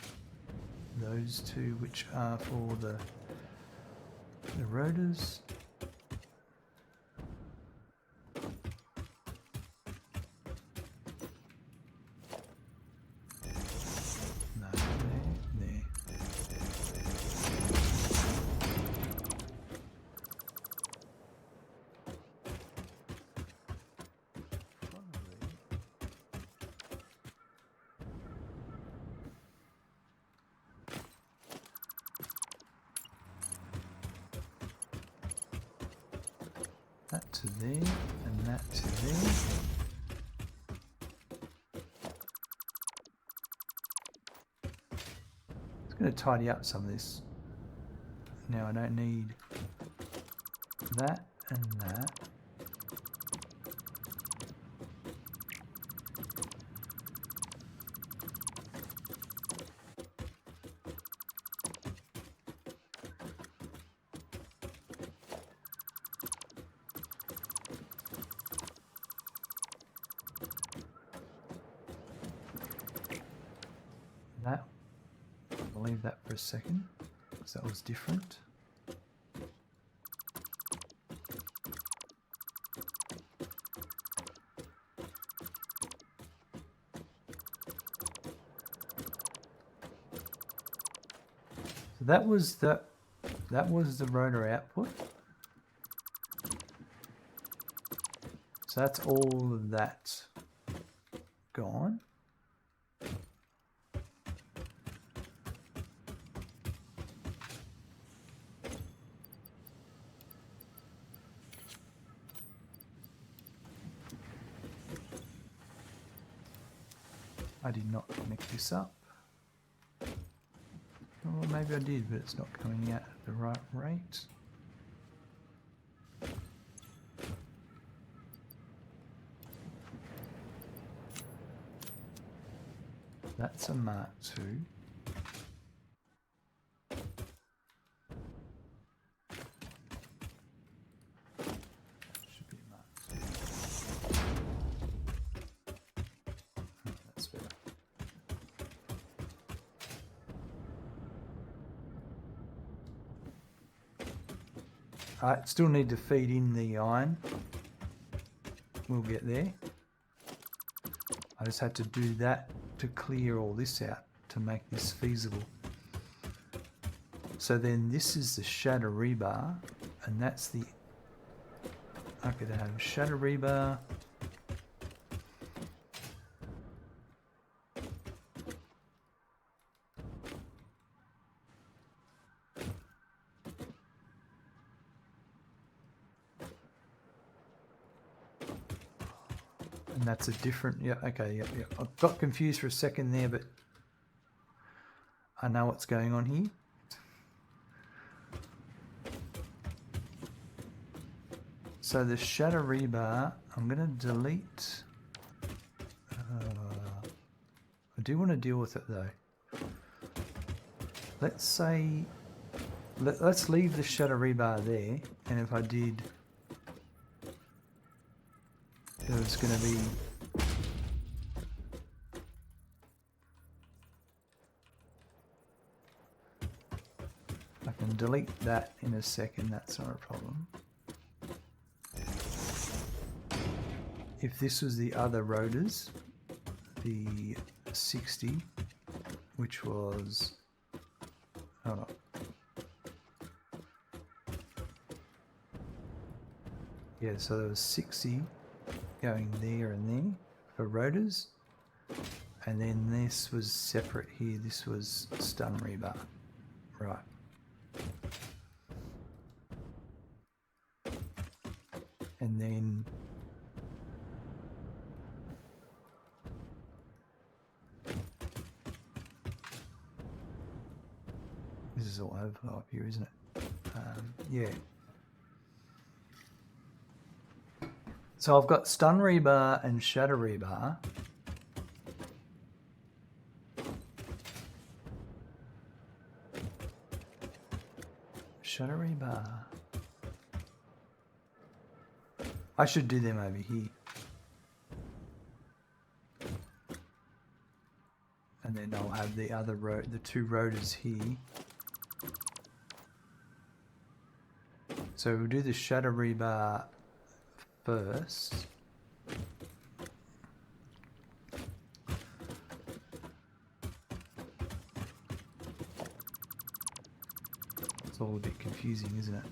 those two, which are for the rotors. No, there. That to there, and that to there. It's going to tidy up some of this. Now I don't need that and that. That, I'll leave that for a second because that was different. So that was the rotor output. So that's all of that gone. I did not connect this up. Well, maybe I did, but it's not coming out at the right rate. That's a Mark II. I still need to feed in the iron. We'll get there. I just had to do that to clear all this out to make this feasible. So then this is the shadow rebar, and that's the... I could have shadow rebar. And that's a different... Yeah, okay, yeah. I got confused for a second there, but I know what's going on here. So the shadow rebar, I'm going to delete. I do want to deal with it though. Let's say, let's leave the shadow rebar there, and if I did, it was going to be I can delete that in a second, that's not a problem. If this was the other rotors, the 60, which was, hold on. Yeah, so there was 60 going there and there for rotors, and then this was separate here, this was stun rebar, right. And then this is all overlap here, isn't it? Yeah. So I've got stun rebar and shadow rebar. Shadow rebar. I should do them over here. And then I'll have the other the two rotors here. So we'll do the shadow rebar first. It's all a bit confusing, isn't it?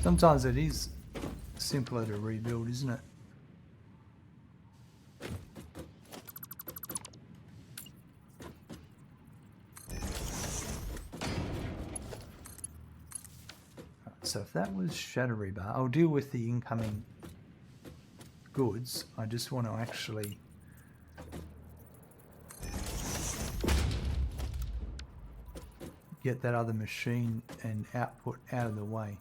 Sometimes it is simpler to rebuild, isn't it? So if that was shadow rebar, I'll deal with the incoming goods. I just want to actually get that other machine and output out of the way.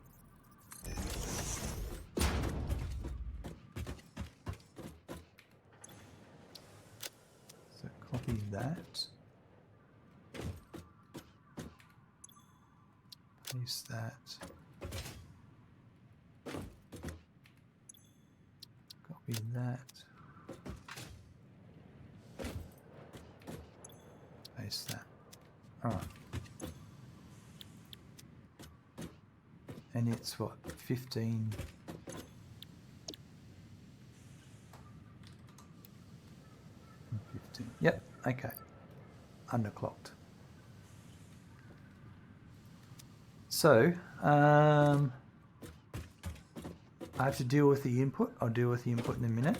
So copy that. Paste that. Copy that. Paste that. Alright. And it's what, 15? Yep, okay. Underclocked. So, I have to deal with the input. I'll deal with the input in a minute.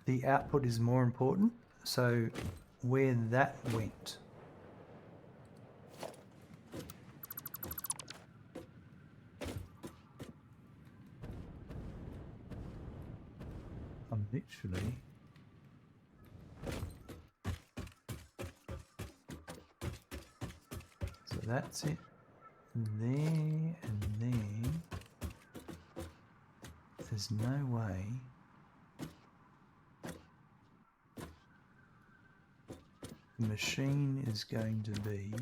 The output is more important. So, where that went. I'm literally... So that's it. There and there. There's no way the machine is going to be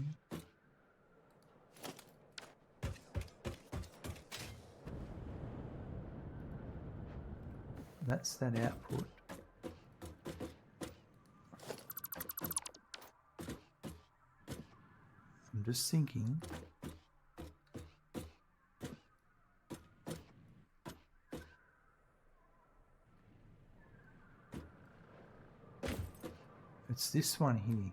that's that output. I'm just thinking it's this one here.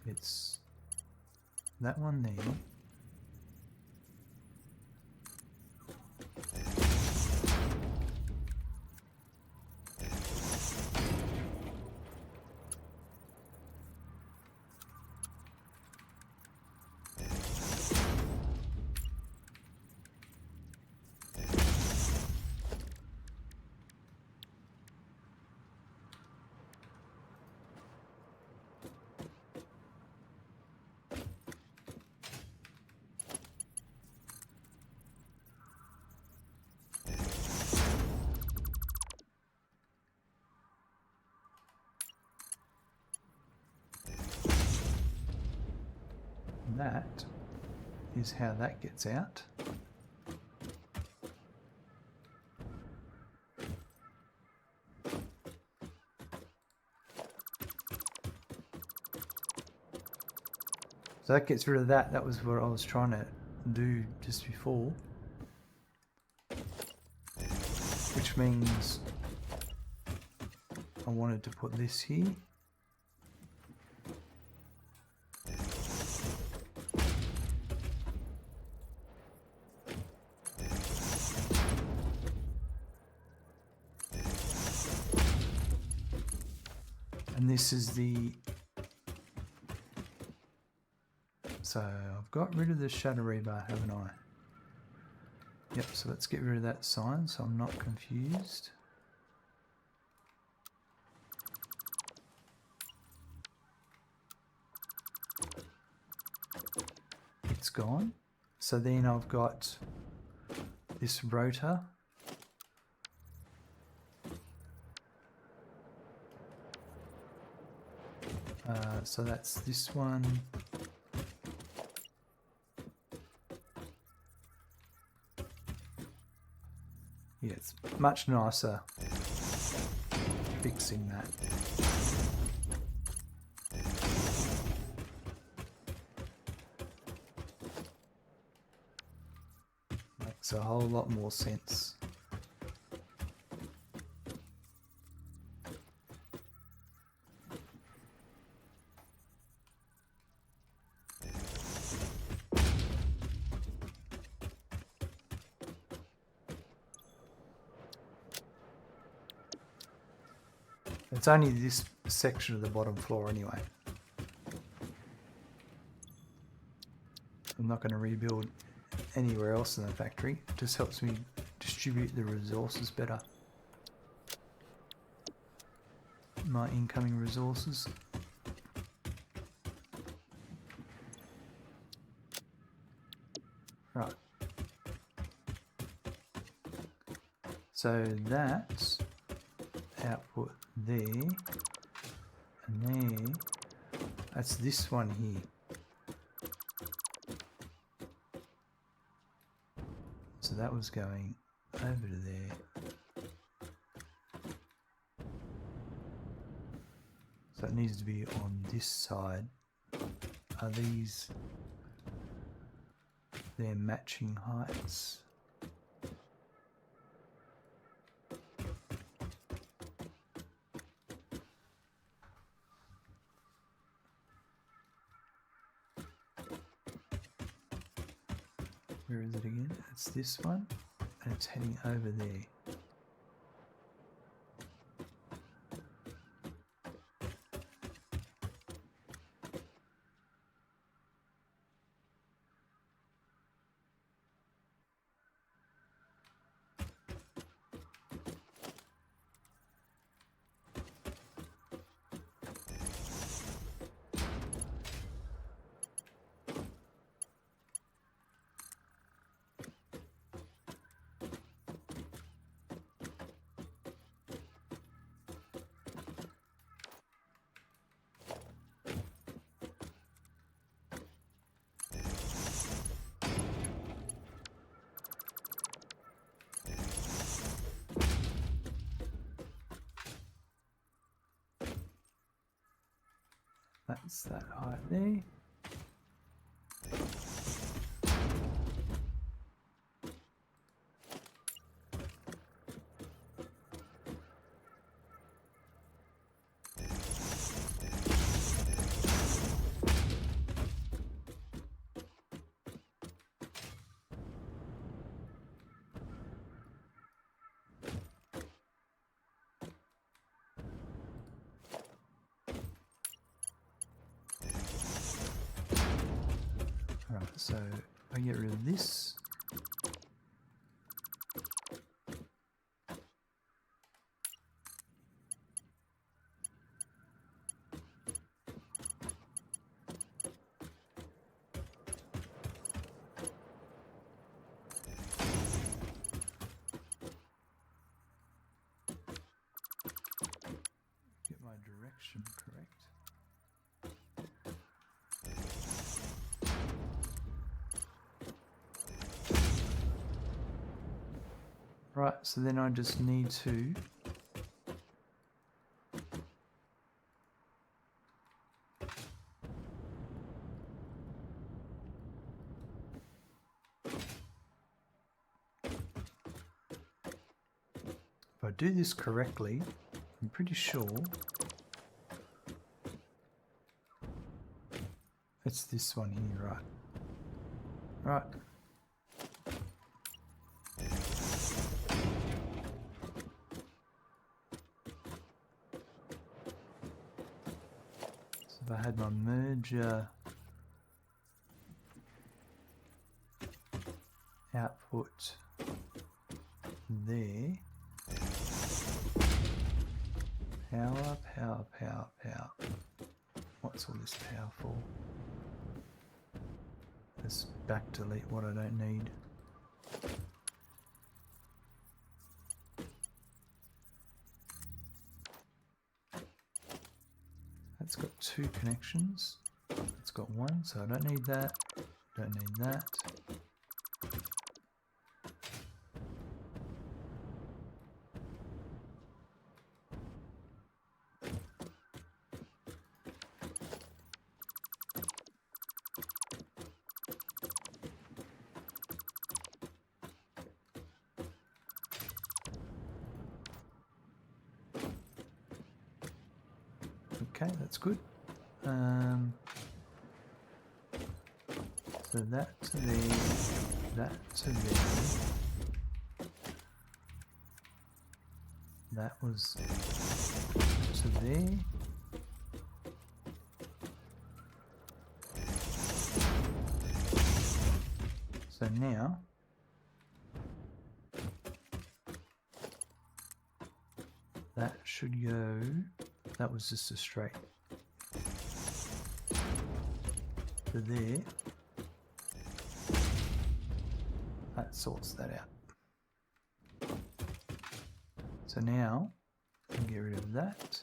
It's that one there. That is how that gets out. So that gets rid of that. That was what I was trying to do just before. Which means I wanted to put this here. And this is the... So I've got rid of the shutter rebar, haven't I? Yep, so let's get rid of that sign so I'm not confused. It's gone. So then I've got this rotor. So that's this one. Yeah, it's much nicer fixing that. Makes a whole lot more sense. It's only this section of the bottom floor anyway. I'm not going to rebuild anywhere else in the factory. It just helps me distribute the resources better. My incoming resources. Right. So that's output there and there. That's this one here. So that was going over to there. So it needs to be on this side. Are these their matching heights? Where is it again? It's this one, and it's heading over there. That's that height there. Alright, so I get rid of this. Get my direction correct. Right, so then I just need to if I do this correctly, I'm pretty sure it's this one here, right? Right. So if I had my merger output there, power, power, power, power. What's all this power for? Let's back delete what I don't need. That's got two connections. It's got one, so I don't need that. Don't need that. Okay, that's good. So that to there, that to there, that was to there. So now that should go. That was just a straight to there. That sorts that out. So now I can get rid of that.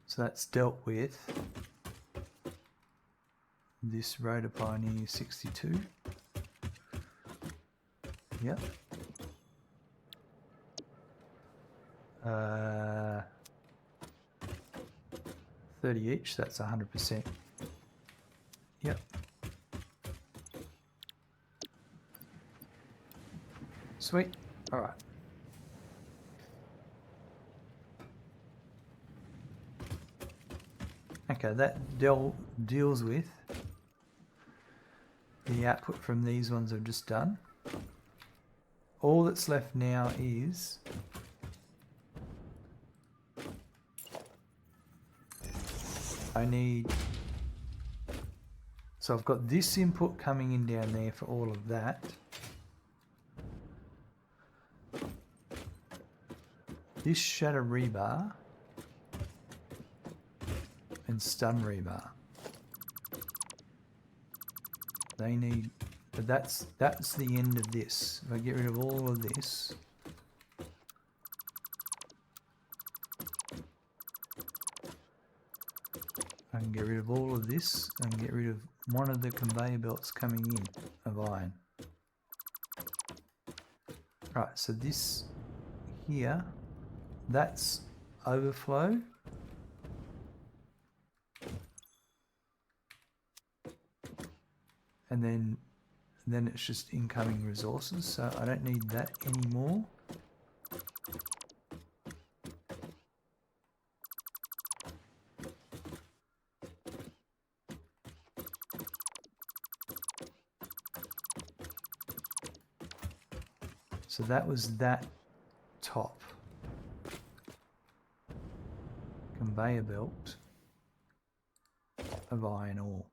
So that's dealt with this Rotor Pioneer 62. Yep. 30 each, that's 100%. Yep. Sweet. All right. Okay, that deals with the output from these ones I've just done. All that's left now is I need, so I've got this input coming in down there for all of that. This shatter rebar and stun rebar. They need, but that's the end of this. If I get rid of all of this, I can get rid of all of this and get rid of one of the conveyor belts coming in of iron. Right, so this here, that's overflow. And then it's just incoming resources, so I don't need that anymore. So that was that top conveyor belt of iron ore.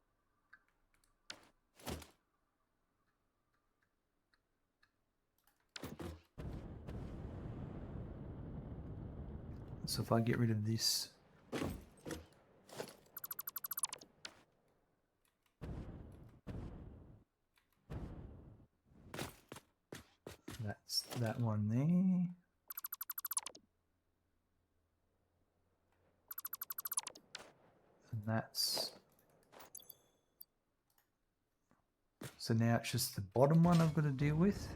So if I get rid of this, that's that one there. And that's... So now it's just the bottom one I've got to deal with.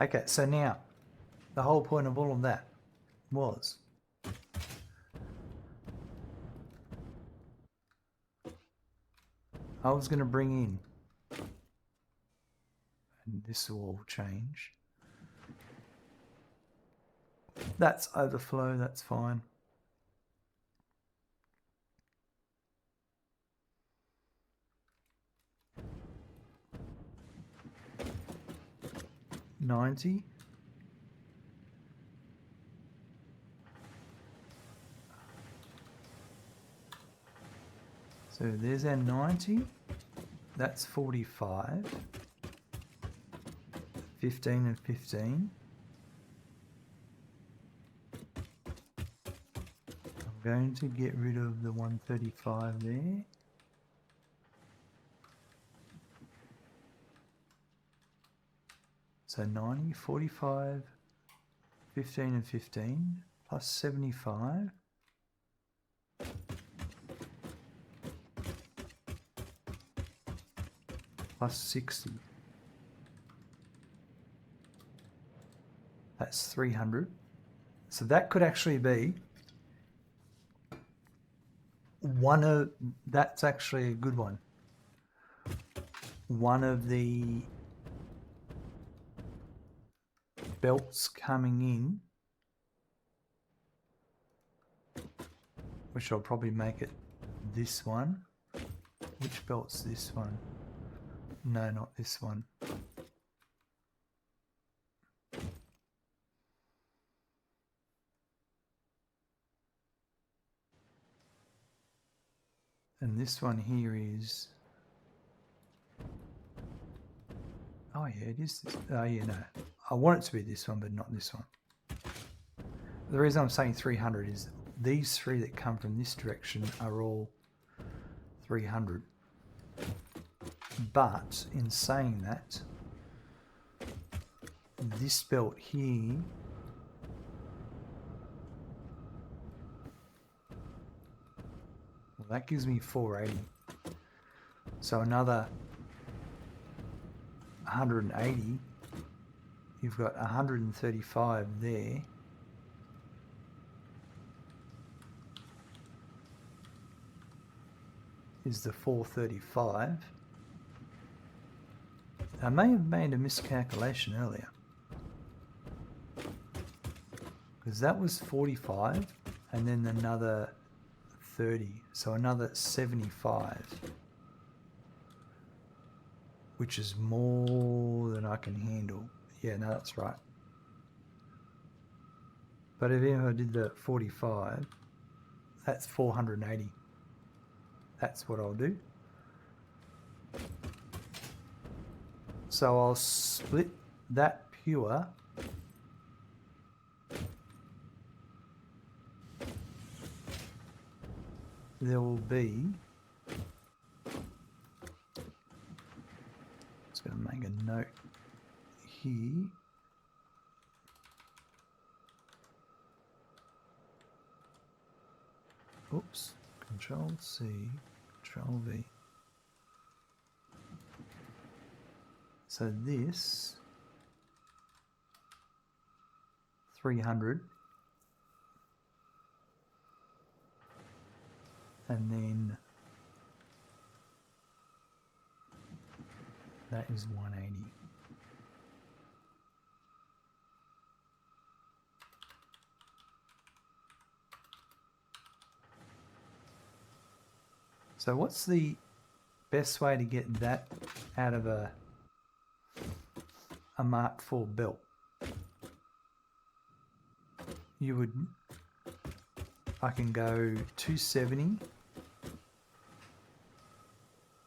Okay, so now the whole point of all of that was I was going to bring in, and this will all change. That's overflow, that's fine. $90. So there's our 90. That's 45. 15 and 15. I'm going to get rid of the 135 there. So 90, 45, 15 and 15, plus 75. Plus 60. That's 300. So that could actually be one of... That's actually a good one. One of the belts coming in, which I'll probably make it this one. Which belt's this one? No, not this one. And this one here is... Oh yeah, it is this. Oh yeah, no. I want it to be this one, but not this one. The reason I'm saying 300 is these three that come from this direction are all 300. But in saying that, this belt here well, that gives me 480. So another 180. You've got 135 there. Is the 435. I may have made a miscalculation earlier. Because that was 45 and then another 30. So another 75. Which is more than I can handle. Yeah, no, that's right. But if I did the 45, that's 480. That's what I'll do. So I'll split that pure there will be, just going to make a note here. Oops, Control C, Control V. So this 300, and then that is 180. So what's the best way to get that out of a Mark IV belt? I can go 270.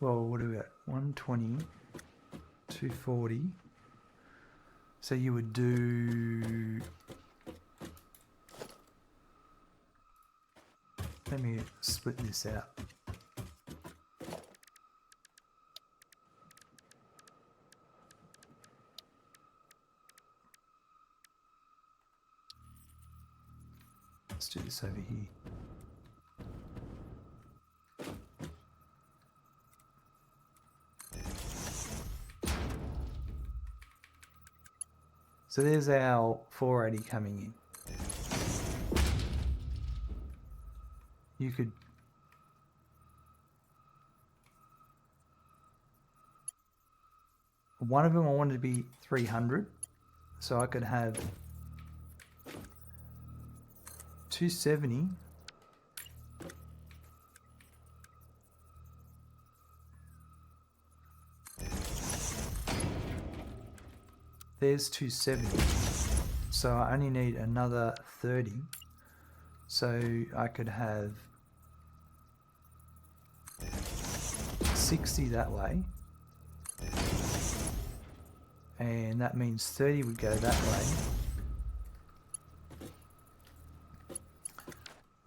Well, what do we got? 120, 240. So you would do, let me split this out. Let's do this over here. So there's our 480 coming in. You could one of them I wanted to be 300, so I could have 270 there's 270, so I only need another 30, so I could have 60 that way, and that means 30 would go that way.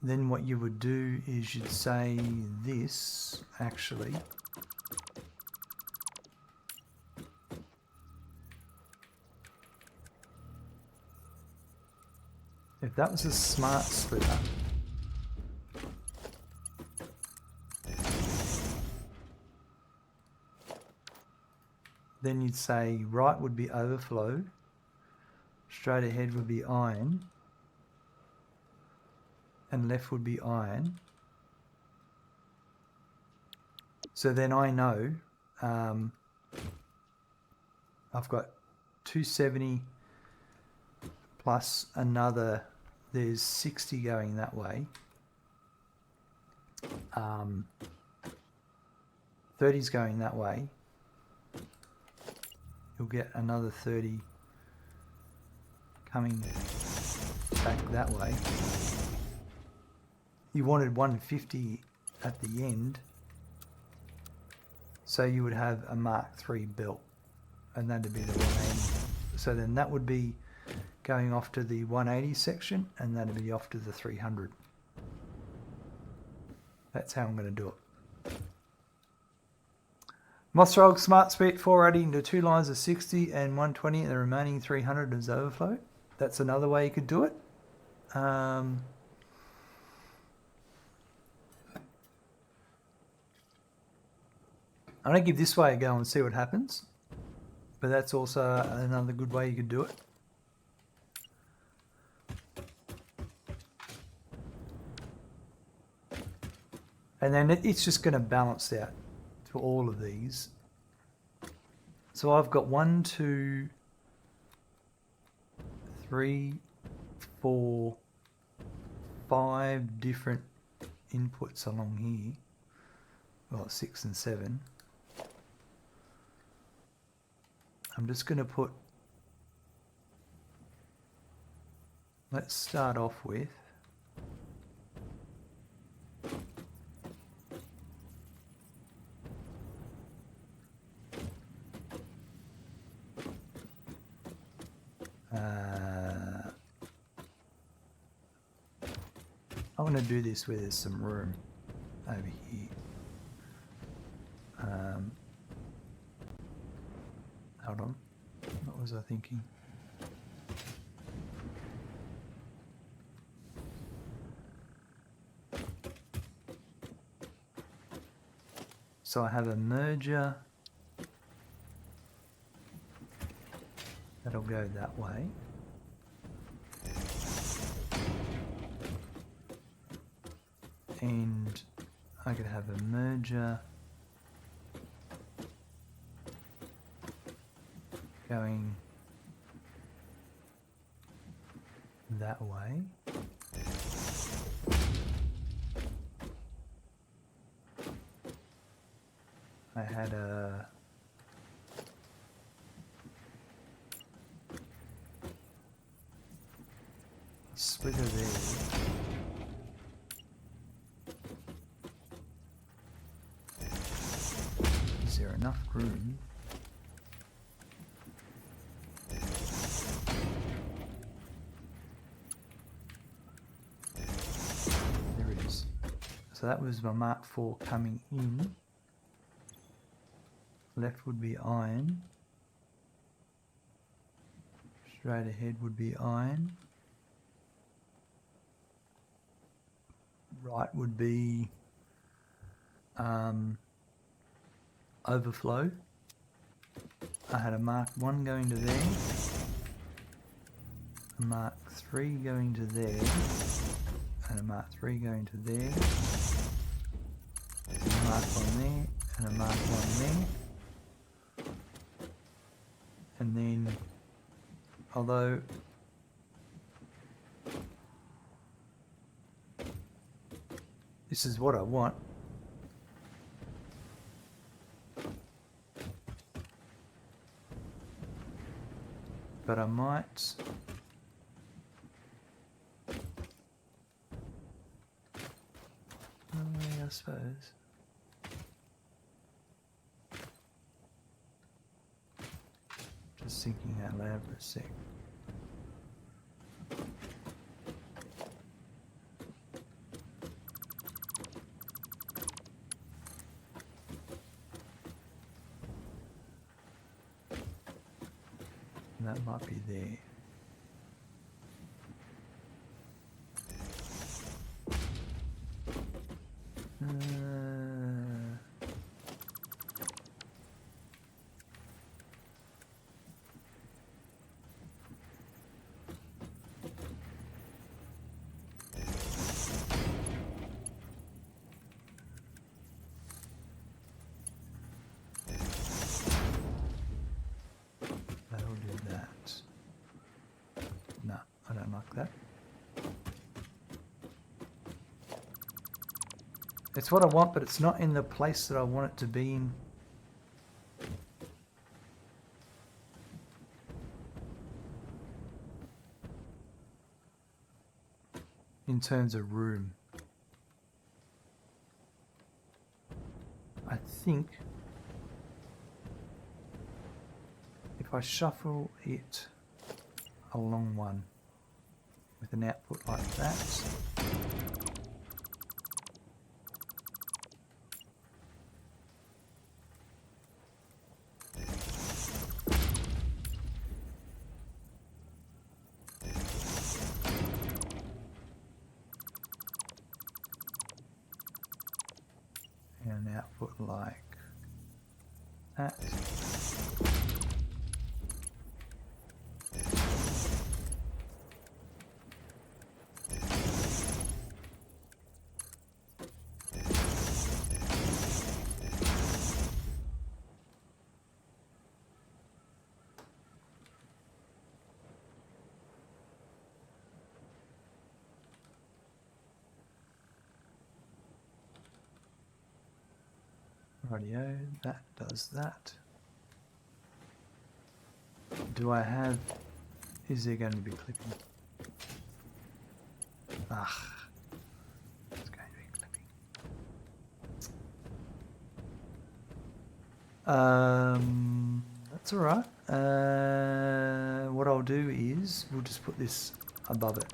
Then what you would do is you'd say this, actually, if that was a smart splitter, then you'd say right would be overflow, straight ahead would be iron, and left would be iron. So then I know I've got 270 plus another, there's 60 going that way. 30's going that way. You'll get another 30 coming back that way. You wanted 150 at the end, so you would have a Mark III belt, and that'd be the 180. So then that would be going off to the 180 section, and that'd be off to the 300. That's how I'm going to do it. Mossrog Smart Speed 480 into 2 lines of 60 and 120, and the remaining 300 is overflow. That's another way you could do it. I'm going to give this way a go and see what happens, but that's also another good way you could do it. And then it's just going to balance out to all of these. So I've got 1, 2, 3, 4, 5 different inputs along here. Well, 6 and 7. I'm just going to put, let's start off with I'm going to do this where there's some room. over here. Hold on. What was I thinking? So I have a merger that'll go that way. And I could have a merger going that way. I had a splitter there. Is there enough room? There it is. So that was my Mark IV coming in. Left would be iron. Straight ahead would be iron. Right would be overflow. I had a Mark I going to there, a Mark III going to there, and a Mark III going to there, a Mark I there, and a Mark I there. And then, although this is what I want, but I might I suppose. Just thinking out loud for a sec. And that might be there. That'll do that. No, I don't like that. It's what I want, but it's not in the place that I want it to be in. In terms of room. I think if I shuffle it along one with an output like that, and an output like that. Rightio, that does that. Do I have... Is there going to be clipping? Ah, it's going to be clipping. That's alright. What I'll do is, we'll just put this above it.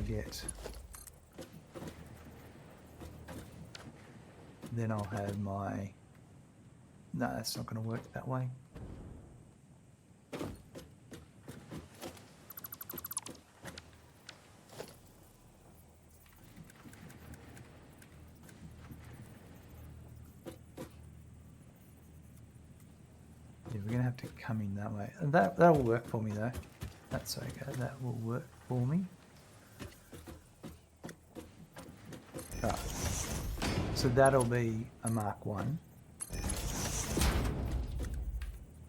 get. Then I'll have my... No, that's not going to work that way. Yeah, we're going to have to come in that way. And that'll work for me though. That's okay, that will work for me. Right. So that'll be a Mark 1.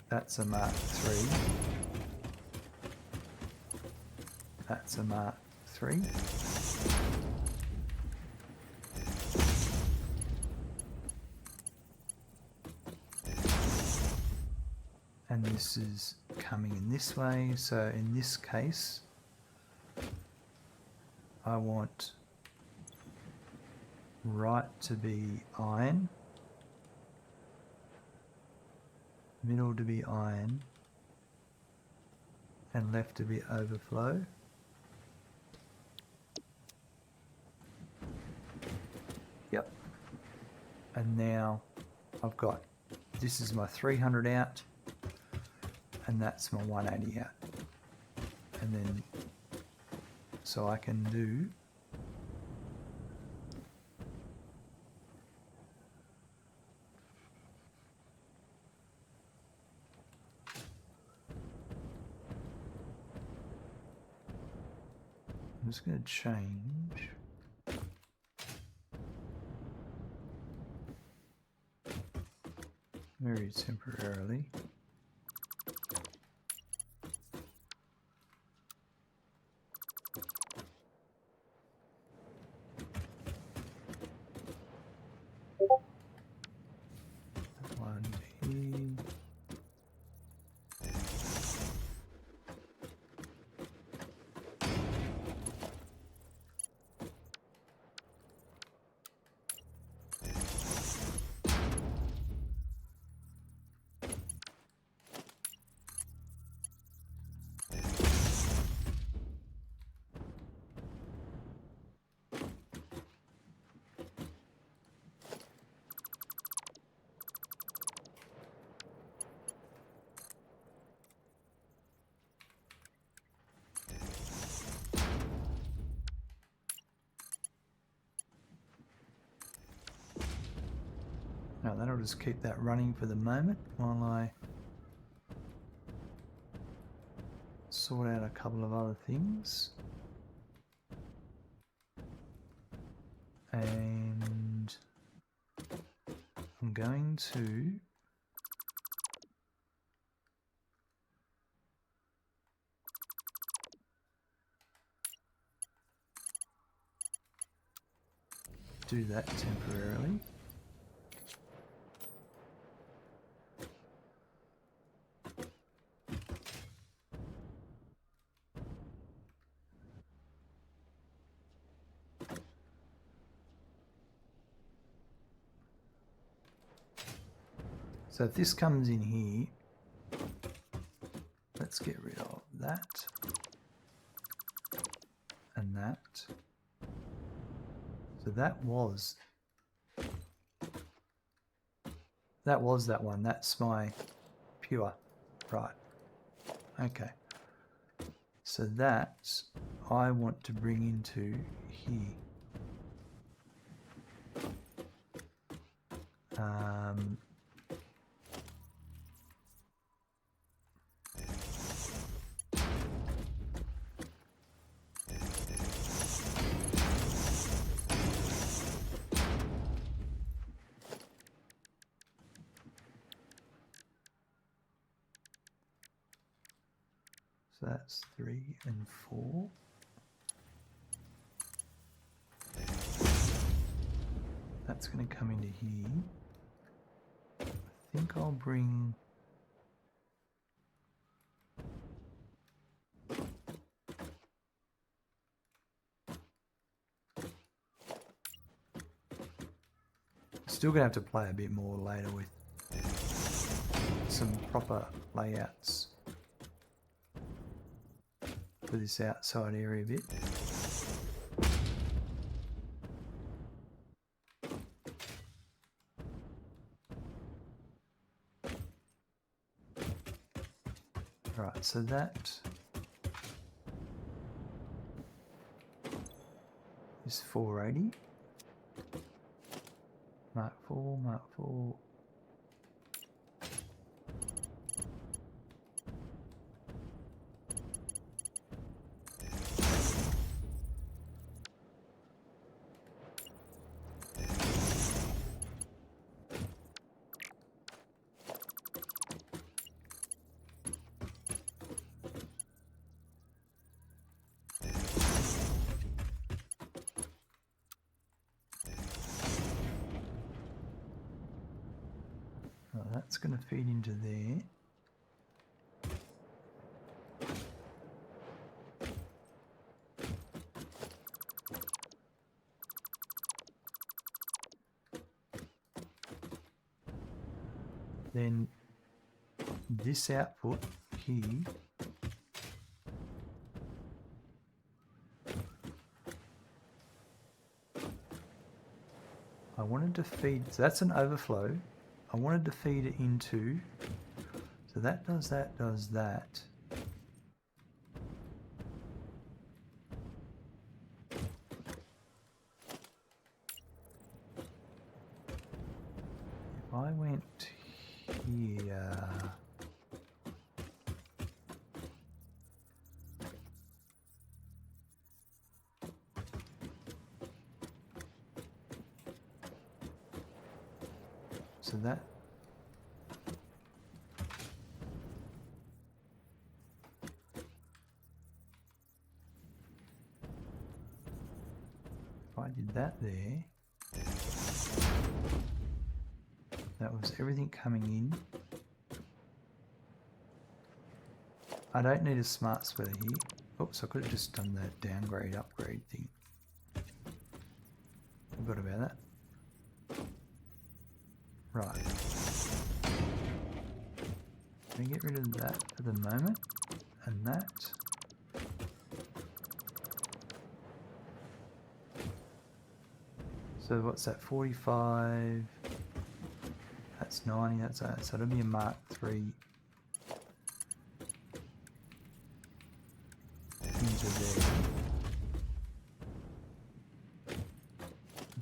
That's a Mark 3. That's a Mark 3. And this is coming in this way, so in this case I want right to be iron, middle to be iron, and left to be overflow. Yep. And now I've got, this is my 300 out, and that's my 180 out. And then, so I can do I'm just going to change very temporarily. One here. Now that'll just keep that running for the moment while I sort out a couple of other things. And I'm going to do that temporarily. So if this comes in here, let's get rid of that and that. So that was that one. That's my pure. Right. Okay. So that I want to bring into here. So that's 3 and 4. That's going to come into here. I think I'll bring... Still going to have to play a bit more later with some proper layouts for this outside area bit. Right, so that is 480. Mark 4, Mark 4. Well, that's going to feed into there. Then this output here I wanted to feed, so that's an overflow. I wanted to feed it into, so that does that, does that. If I went here, so that if I did that there, that was everything coming in. I don't need a smart splitter here. Oops, I could have just done that downgrade, upgrade thing. Forgot about that. Right. Let me get rid of that for the moment, and that. So what's that, 45? That's 90, that's that. So it'll be a Mark 3 into there.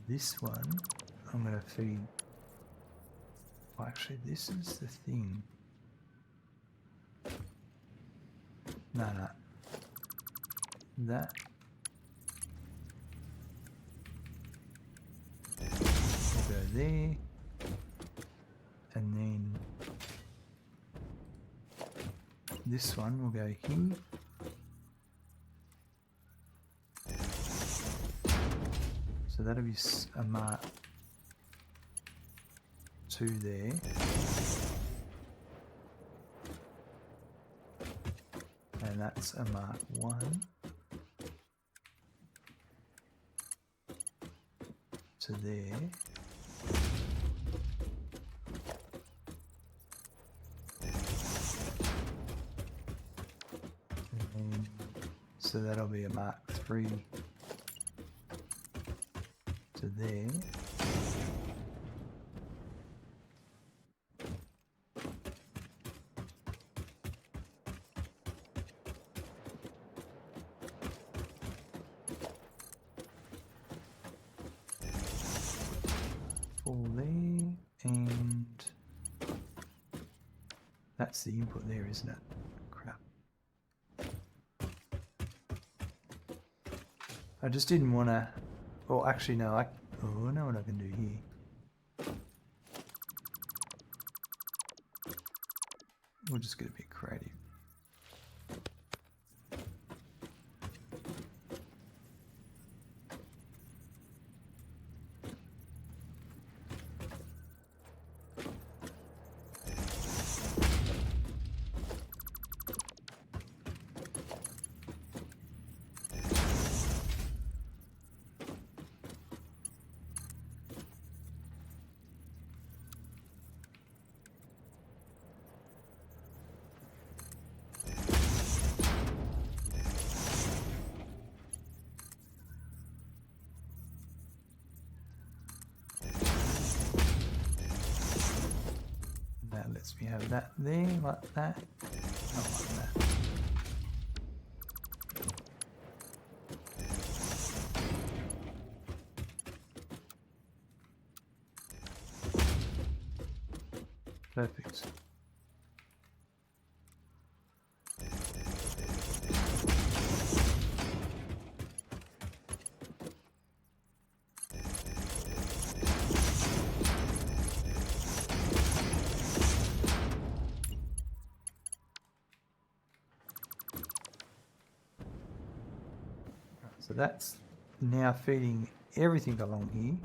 This one, I'm going to feed. Well, actually, this is the thing. No. That. Will go there. And then this one will go here. So that'll be a Mark 2 there. And that's a Mark 1 to there. And then, so that'll be a Mark 3 to there. All there, and that's the input there, isn't it? Crap. I just didn't want to. Well, actually, no. I know what I can do here. We'll just get a bit creative. So we have that there, like that, not like that. Perfect. So that's now feeding everything along here.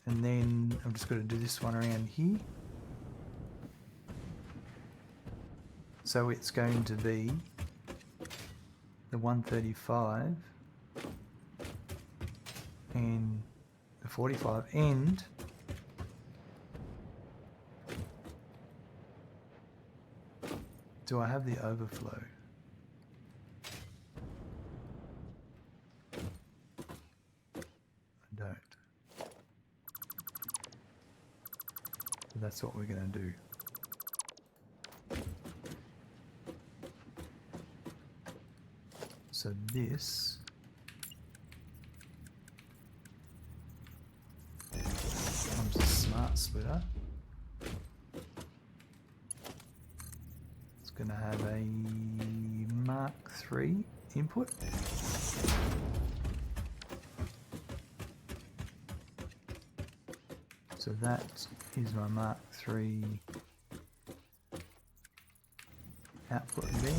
And then I'm just going to do this one around here. So it's going to be the 135 and the 45 and do I have the overflow? I don't. So that's what we're going to do. So this becomes a smart splitter. It's going to have a Mark III input. So that is my Mark III output there.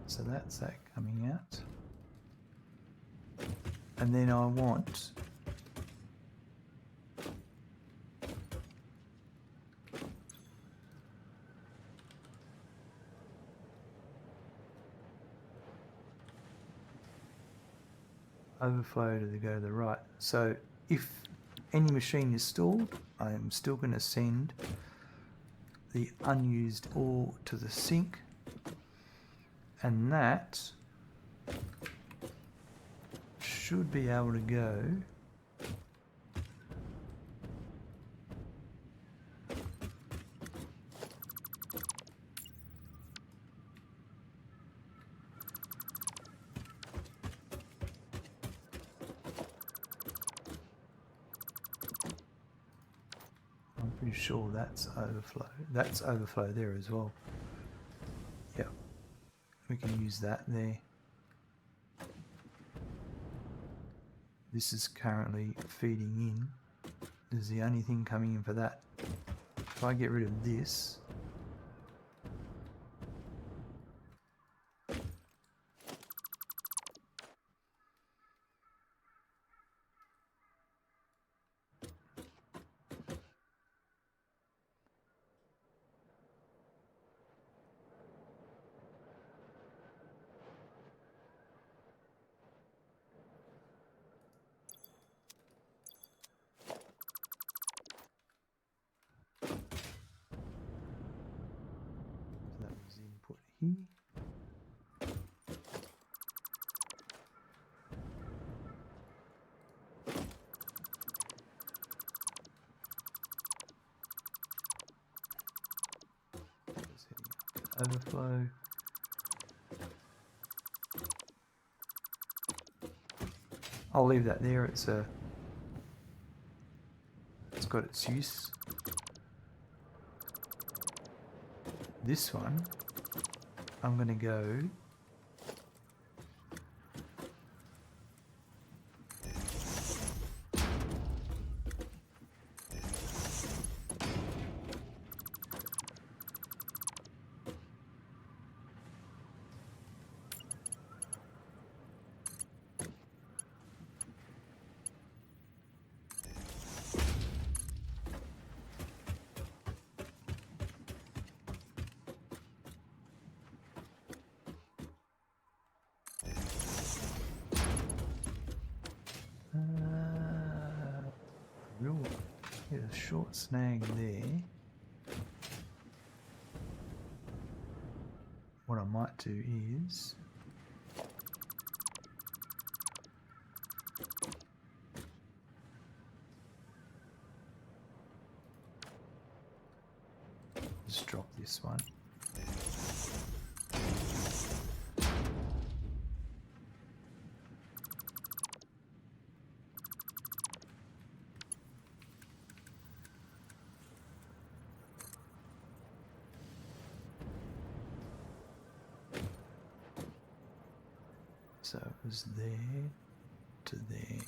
So that's that coming out. And then I want overflow to go to the right. So if any machine is stalled, I am still going to send the unused ore to the sink. And that should be able to go I'm pretty sure that's overflow. That's overflow there as well. Yep. We can use that there. This is currently feeding in. This is the only thing coming in for that. If I get rid of this, that was the input here. Just heading up to overflow. I'll leave that there. It's got its use. This one, I'm going to go real get a short snag there. What I might do is just drop this one. So it was there to there.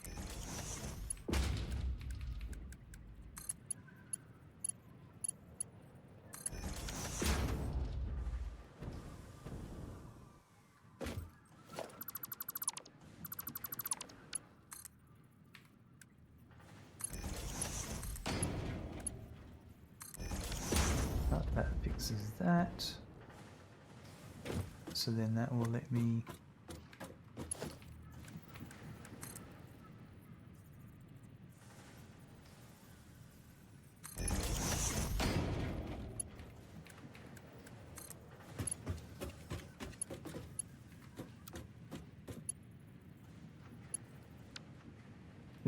Oh, that fixes that. So then that will let me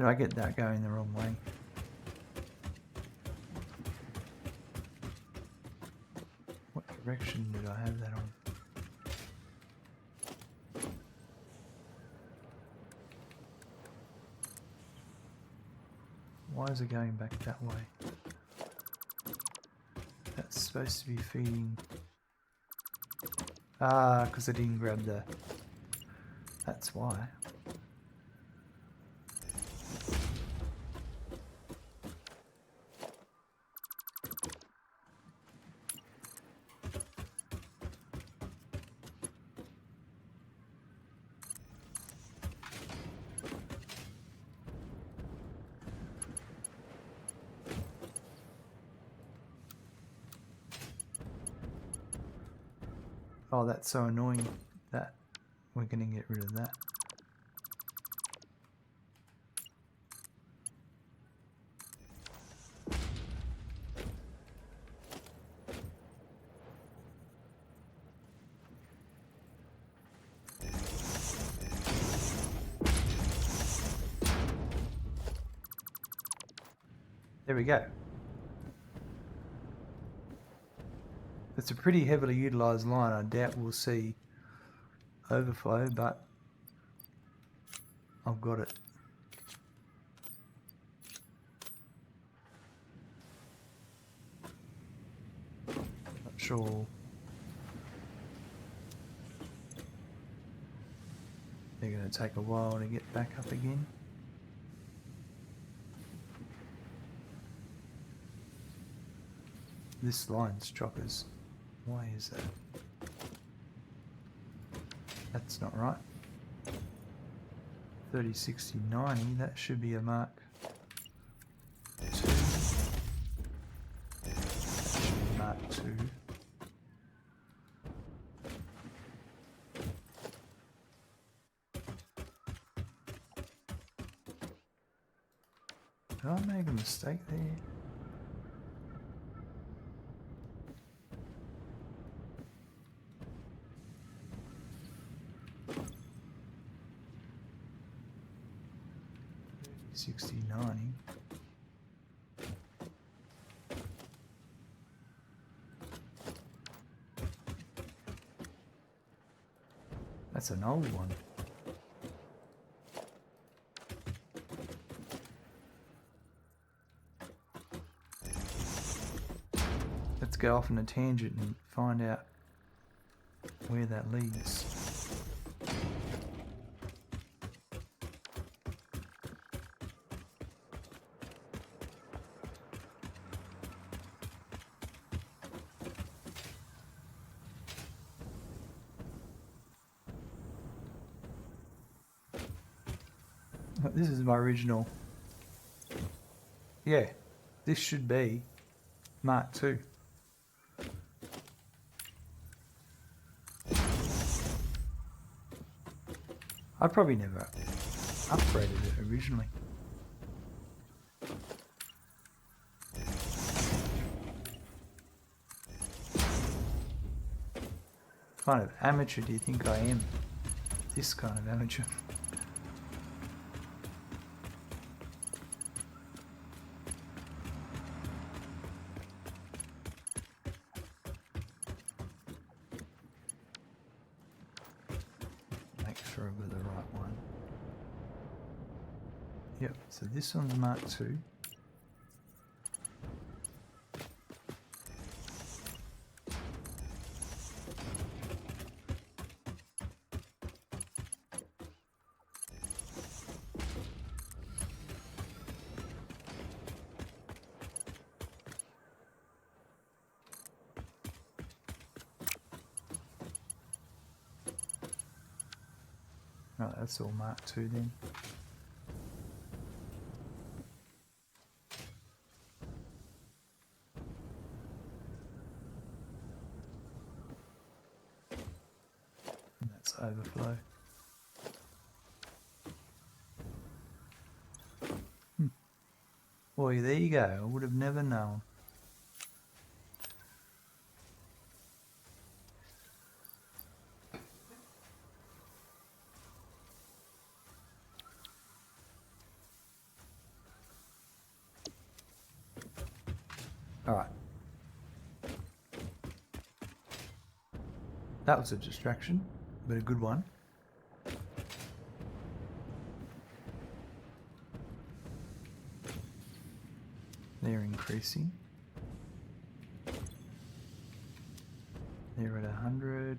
Did I get that going the wrong way? What direction did I have that on? Why is it going back that way? That's supposed to be feeding... Ah, because I didn't grab the... That's why. Oh, that's so annoying that we're going to get rid of that. There we go. It's a pretty heavily utilised line. I doubt we'll see overflow, but I've got it. Not sure. They're going to take a while to get back up again. This line's choppers. Why is that? That's not right. 30, 60, 90, that should be a Mark 2. That should be Mark 2. Did I make a mistake there? $60.90. That's an old one. Let's go off on a tangent and find out where that leads. This is my original. Yeah, this should be Mark II. I probably never upgraded it originally. kind of amateur do you think I am? This kind of amateur. Make sure I've got the right one. Yep, so this one's Mark II. Right, that's all Mark II then. And that's overflow. Boy, there you go. I would have never known. Alright. That was a distraction, but a good one. They're increasing. They're at 100.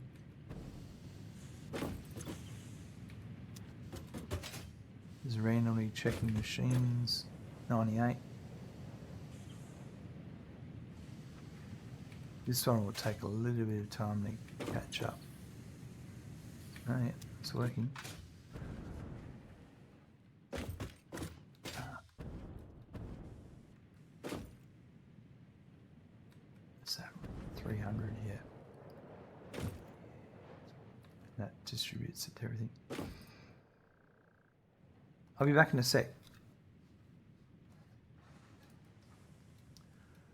Just randomly checking machines. 98. This one will take a little bit of time to catch up. Oh yeah, it's working. What's that? 300, yeah. That distributes it to everything. I'll be back in a sec.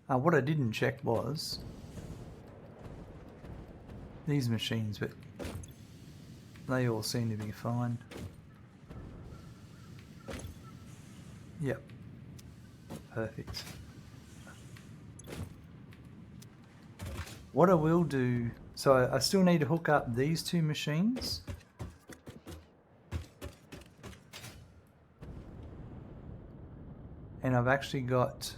What I didn't check was these machines, but they all seem to be fine. Yep. Perfect. What I will do, so I still need to hook up these two machines. And I've actually got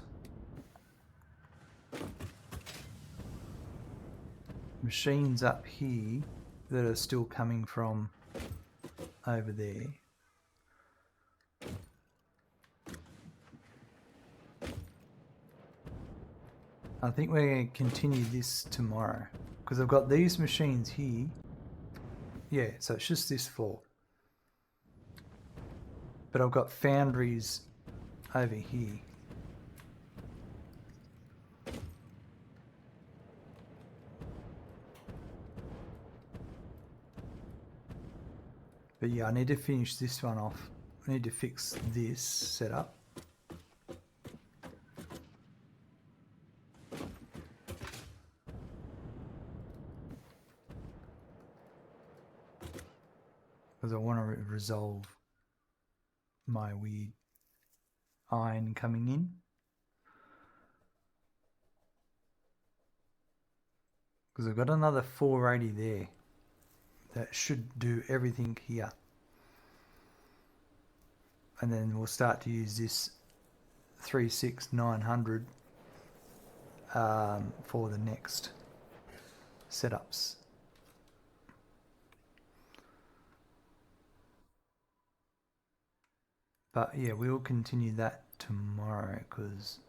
machines up here that are still coming from over there. I think we're going to continue this tomorrow because I've got these machines here. Yeah, so it's just this floor. But I've got foundries over here. But yeah, I need to finish this one off. I need to fix this setup. Because I want to resolve my weird iron coming in. Because I've got another 480 there. That should do everything here. And then we'll start to use this 36900 for the next setups. But yeah, we will continue that tomorrow because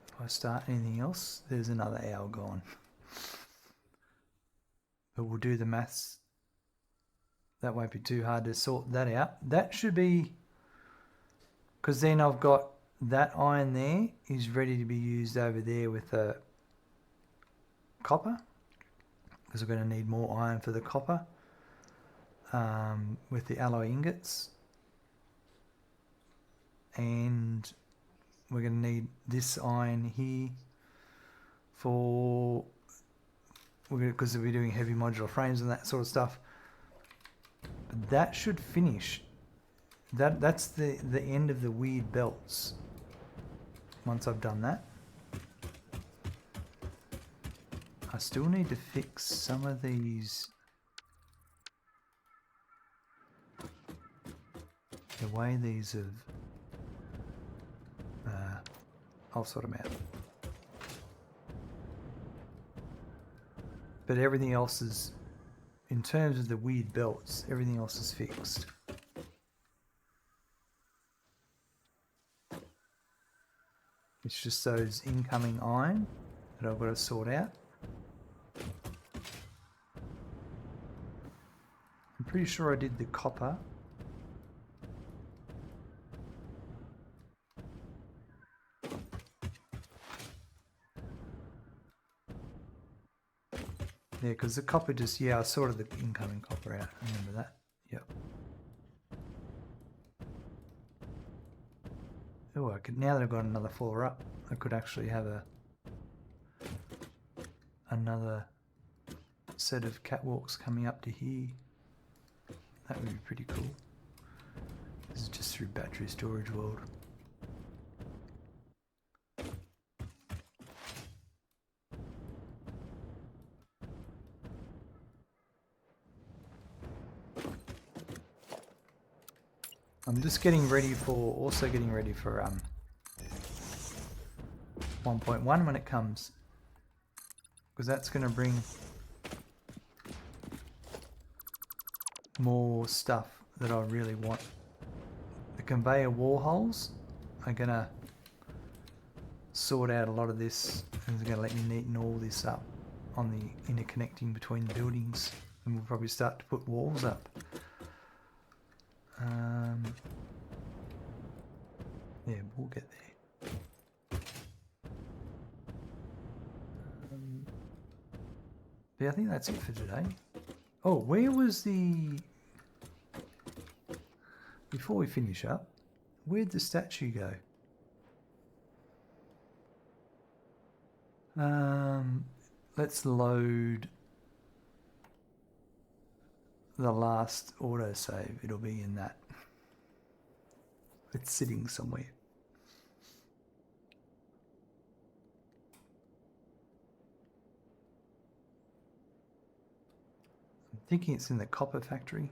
if I start anything else, there's another hour gone. But we'll do the maths. That won't be too hard to sort that out. That should be, because then I've got that iron there is ready to be used over there with the copper, because we're going to need more iron for the copper with the alloy ingots. And we're going to need this iron here for because we're doing heavy modular frames and that sort of stuff. But that should finish. That's the end of the weird belts. Once I've done that, I still need to fix some of these. The way these have. I'll sort them out. But everything else is, in terms of the weird belts, everything else is fixed. It's just those incoming iron that I've got to sort out. I'm pretty sure I did the copper. Yeah, because the copper just, I sorted the incoming copper out. I remember that. Yep. Oh, I could, now that I've got another floor up, I could actually have another set of catwalks coming up to here. That would be pretty cool. This is just through battery storage world. I'm just getting ready for, also getting ready for 1.1 when it comes, because that's going to bring more stuff that I really want. The conveyor wall holes are going to sort out a lot of this, and they're going to let me neaten all this up on the interconnecting between the buildings, and we'll probably start to put walls up. Yeah, we'll get there. Yeah, I think that's it for today. Oh, where was the... Before we finish up, where'd the statue go? Let's load the last autosave. It'll be in that. It's sitting somewhere. I'm thinking it's in the copper factory.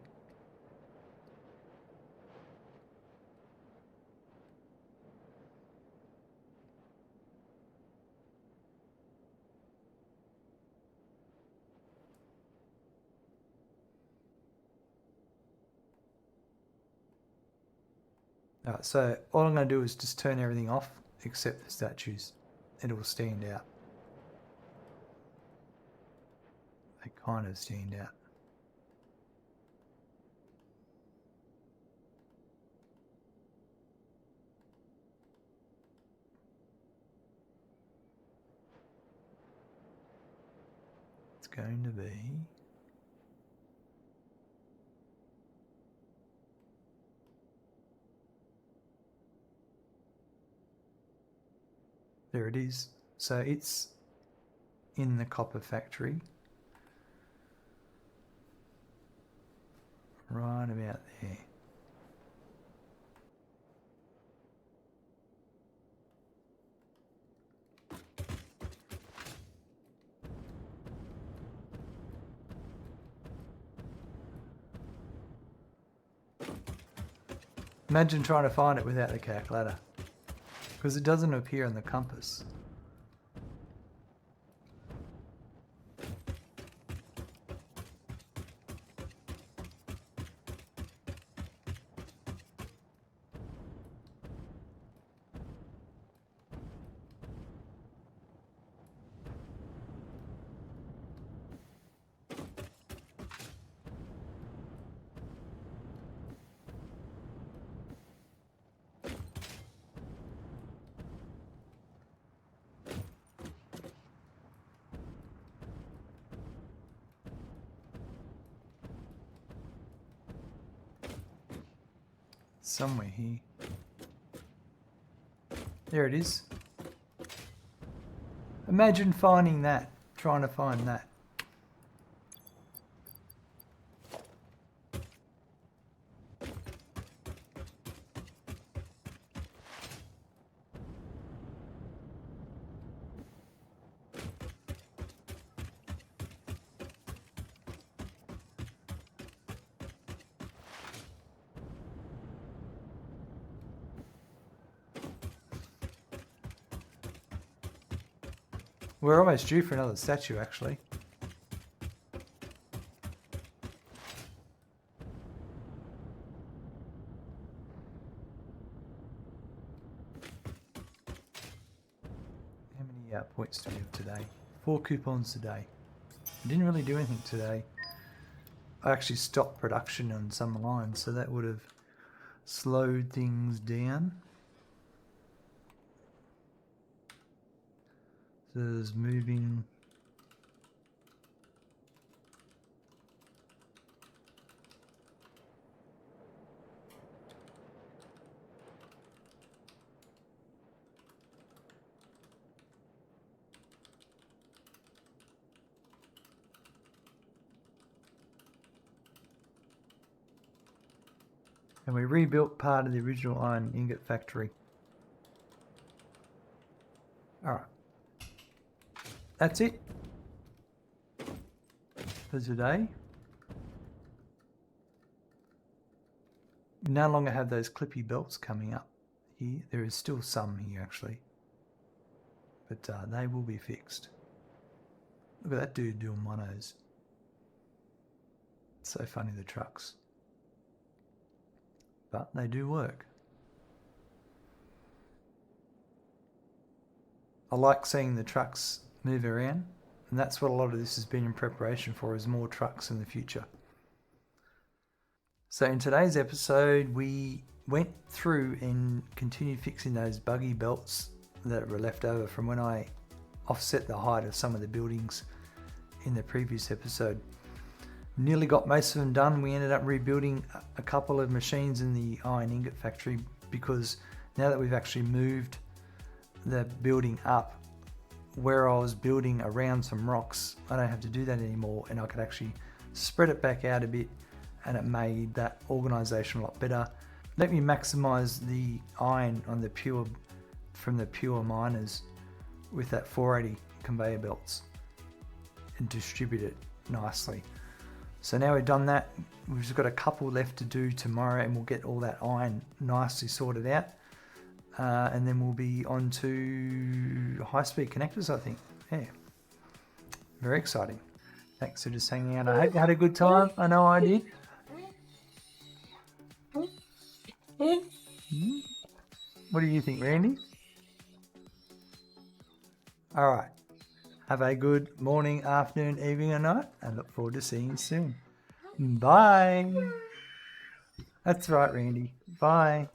Alright, so all I'm going to do is just turn everything off except the statues. It will stand out. They kind of stand out. It's going to be... There it is. So it's in the copper factory. Right about there. Imagine trying to find it without the calculator, because it doesn't appear on the compass. Somewhere here. There it is. Imagine finding that, trying to find that. We're almost due for another statue, actually. How many points do we have today? 4 coupons today. I didn't really do anything today. I actually stopped production on some lines, so that would have slowed things down. So there's moving. And we rebuilt part of the original Iron Ingot factory. Alright. That's it for today. We no longer have those clippy belts coming up here. There is still some here actually. But they will be fixed. Look at that dude doing monos. It's so funny, the trucks. But they do work. I like seeing the trucks move around, and that's what a lot of this has been in preparation for, is more trucks in the future. So in today's episode, we went through and continued fixing those buggy belts that were left over from when I offset the height of some of the buildings in the previous episode. Nearly got most of them done. We ended up rebuilding a couple of machines in the Iron Ingot factory, because now that we've actually moved the building up, where I was building around some rocks, I don't have to do that anymore, and I could actually spread it back out a bit, and it made that organisation a lot better. Let me maximise the iron on the pure from the pure miners with that 480 conveyor belts and distribute it nicely. So now we've done that, we've just got a couple left to do tomorrow, and we'll get all that iron nicely sorted out. And then we'll be on to high-speed connectors, I think. Yeah, very exciting. Thanks for just hanging out. I hope you had a good time. I know I did. What do you think, Randy? All right. Have a good morning, afternoon, evening, or night, and look forward to seeing you soon. Bye. That's right, Randy. Bye.